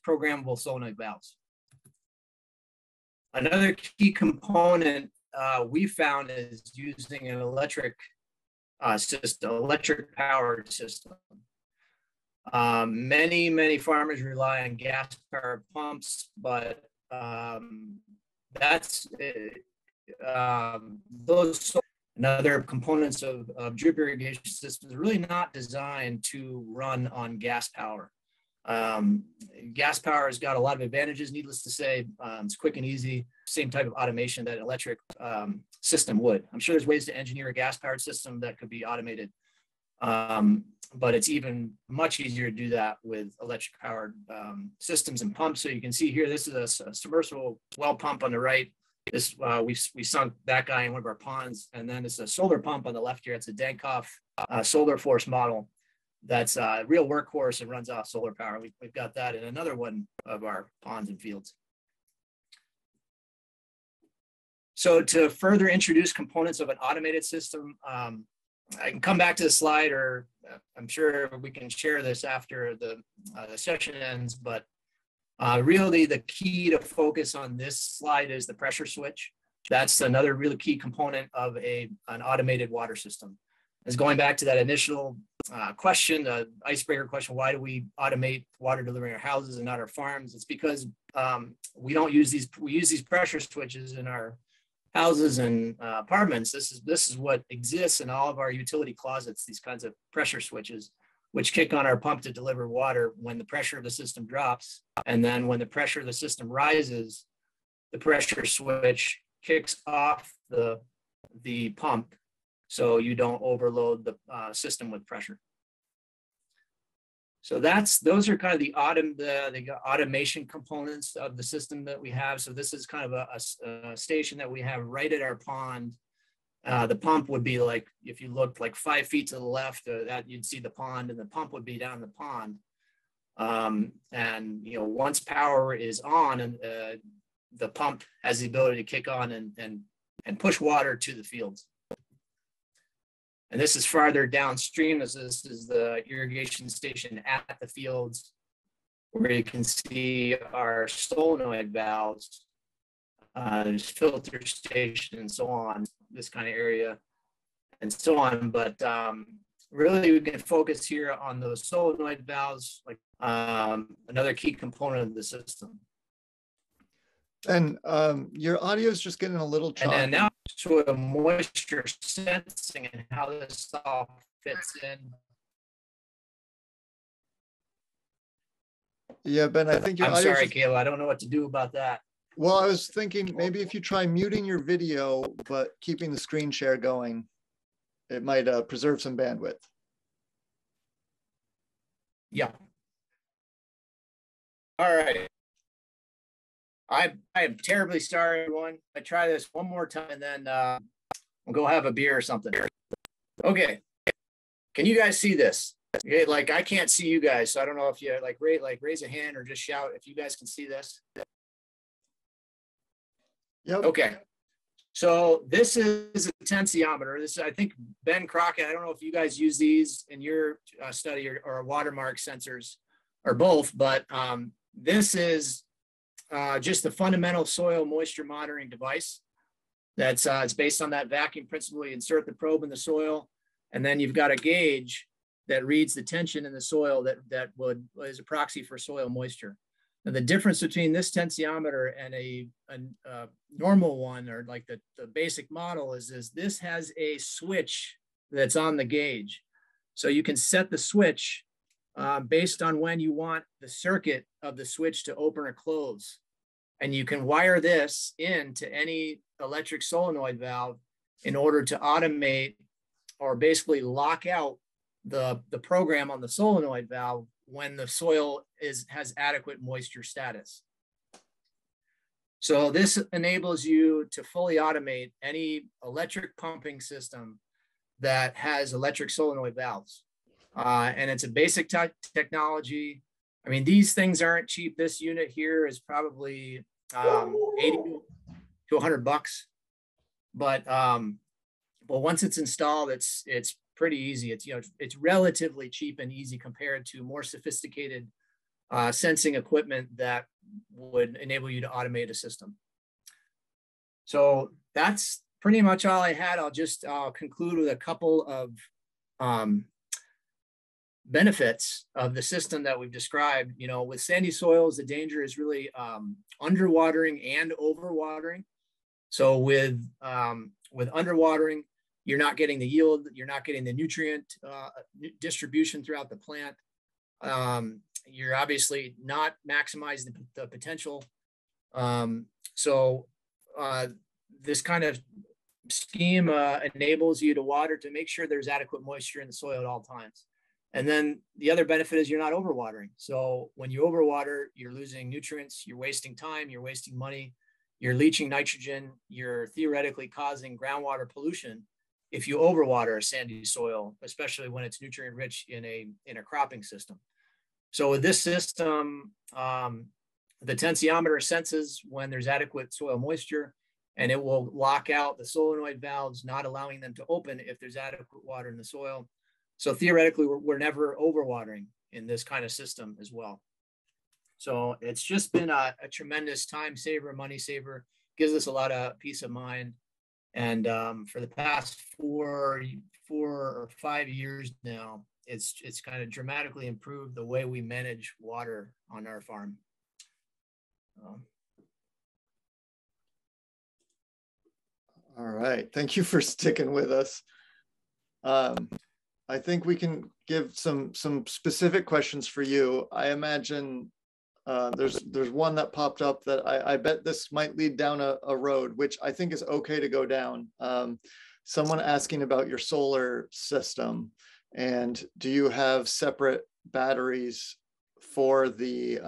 programmable solenoid valves. Another key component we found is using an electric system, electric powered system. Many farmers rely on gas powered pumps, but those and other components of drip irrigation systems are really not designed to run on gas power. Gas power has got a lot of advantages, needless to say. It's quick and easy, same type of automation that an electric system would. I'm sure there's ways to engineer a gas powered system that could be automated, but it's even much easier to do that with electric powered systems and pumps. So you can see here, this is a submersible well pump on the right. This we sunk that guy in one of our ponds, and then it's a solar pump on the left here. It's a Dankoff solar force model. That's a real workhorse and runs off solar power. We've got that in another one of our ponds and fields. So to further introduce components of an automated system, I can come back to the slide, or I'm sure we can share this after the session ends, but really the key to focus on this slide is the pressure switch. That's another really key component of an automated water system. Is going back to that initial question, the icebreaker question, why do we automate water delivery in our houses and not our farms? It's because we use these pressure switches in our houses and apartments. This is what exists in all of our utility closets, these kinds of pressure switches, which kick on our pump to deliver water when the pressure of the system drops. And then when the pressure of the system rises, the pressure switch kicks off the pump so you don't overload the system with pressure. So those are kind of the automation components of the system that we have. So this is kind of a station that we have right at our pond. The pump would be like, if you looked like 5 feet to the left, that you'd see the pond, and the pump would be down the pond. And once power is on, and the pump has the ability to kick on and push water to the fields. And this is farther downstream. This is the irrigation station at the fields, where you can see our solenoid valves. There's filter station and so on, this kind of area and so on. But really we can focus here on those solenoid valves, like another key component of the system. And your audio is just getting a little choppy. And now sort of moisture sensing and how this all fits in. Yeah, Ben, I think your I'm audio sorry, Kayla, I don't know what to do about that. Well, I was thinking maybe if you try muting your video, but keeping the screen share going, it might preserve some bandwidth. Yeah. All right. I am terribly sorry, everyone. I try this one more time and then we'll go have a beer or something. Okay. Can you guys see this? Okay, like I can't see you guys, so I don't know if you raise a hand or just shout if you guys can see this. Yep. Okay. So this is a tensiometer. This is, I think, Ben Crockett. I don't know if you guys use these in your study or watermark sensors or both, but this is just the fundamental soil moisture monitoring device. That's it's based on that vacuum principle. You insert the probe in the soil, and then you've got a gauge that reads the tension in the soil that is a proxy for soil moisture. And the difference between this tensiometer and a normal one, or like the basic model, is this has a switch that's on the gauge. So you can set the switch based on when you want the circuit of the switch to open or close. And you can wire this into any electric solenoid valve in order to automate or basically lock out the program on the solenoid valve when the soil has adequate moisture status. So this enables you to fully automate any electric pumping system that has electric solenoid valves. And it's a basic technology. I mean, these things aren't cheap. This unit here is probably 80 to 100 bucks. But once it's installed, it's pretty easy. It's relatively cheap and easy compared to more sophisticated sensing equipment that would enable you to automate a system. So that's pretty much all I had. I'll conclude with a couple of benefits of the system that we've described. With sandy soils, the danger is really underwatering and overwatering. So with underwatering, you're not getting the yield, you're not getting the nutrient distribution throughout the plant. You're obviously not maximizing the potential. This kind of scheme enables you to water to make sure there's adequate moisture in the soil at all times. And then the other benefit is you're not overwatering. So when you overwater, you're losing nutrients, you're wasting time, you're wasting money, you're leaching nitrogen, you're theoretically causing groundwater pollution if you overwater a sandy soil, especially when it's nutrient rich in a cropping system. So with this system, the tensiometer senses when there's adequate soil moisture, and it will lock out the solenoid valves, not allowing them to open if there's adequate water in the soil. So theoretically, we're never overwatering in this kind of system as well. So it's just been a tremendous time saver, money saver, gives us a lot of peace of mind. And for the past 4 or 5 years now, it's kind of dramatically improved the way we manage water on our farm. All right, thank you for sticking with us. I think we can give some specific questions for you. I imagine there's one that popped up that I bet this might lead down a road, which I think is okay to go down. Someone asking about your solar system, and do you have separate batteries for the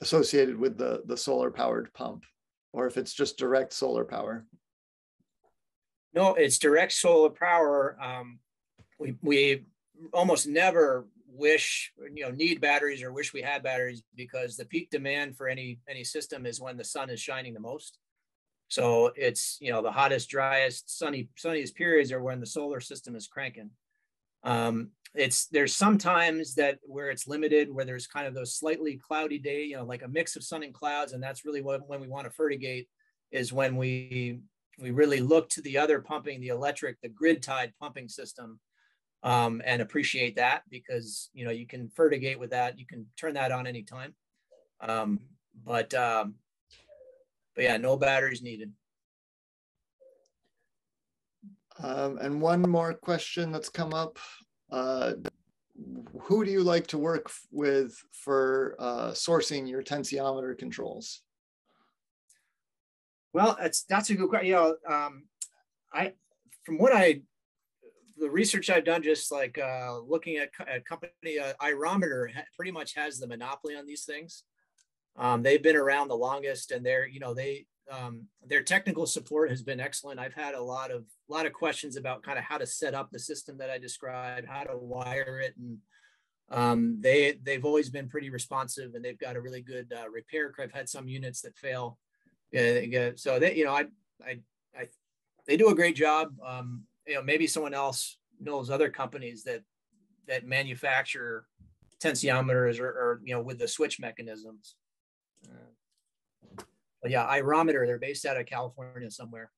associated with the solar powered pump, or if it's just direct solar power? No, it's direct solar power. We almost never need batteries or wish we had batteries, because the peak demand for any system is when the sun is shining the most. So it's, the hottest, driest, sunniest periods are when the solar system is cranking. There's some times where it's limited, where there's kind of those slightly cloudy day, like a mix of sun and clouds. And that's really when we want to fertigate, is when we really look to the other pumping, the electric, the grid tied pumping system. And appreciate that, because you can fertigate with that. You can turn that on anytime. But yeah, no batteries needed. And one more question that's come up. Who do you like to work with for sourcing your tensiometer controls? Well, that's a good question. The research I've done, just like looking at a company, Irometer pretty much has the monopoly on these things. They've been around the longest, and their technical support has been excellent. I've had a lot of questions about kind of how to set up the system that I described, how to wire it, and they've always been pretty responsive, and they've got a really good repair. I've had some units that fail, so they do a great job. Maybe someone else knows other companies that manufacture tensiometers or with the switch mechanisms. But yeah, Irometer, they're based out of California somewhere.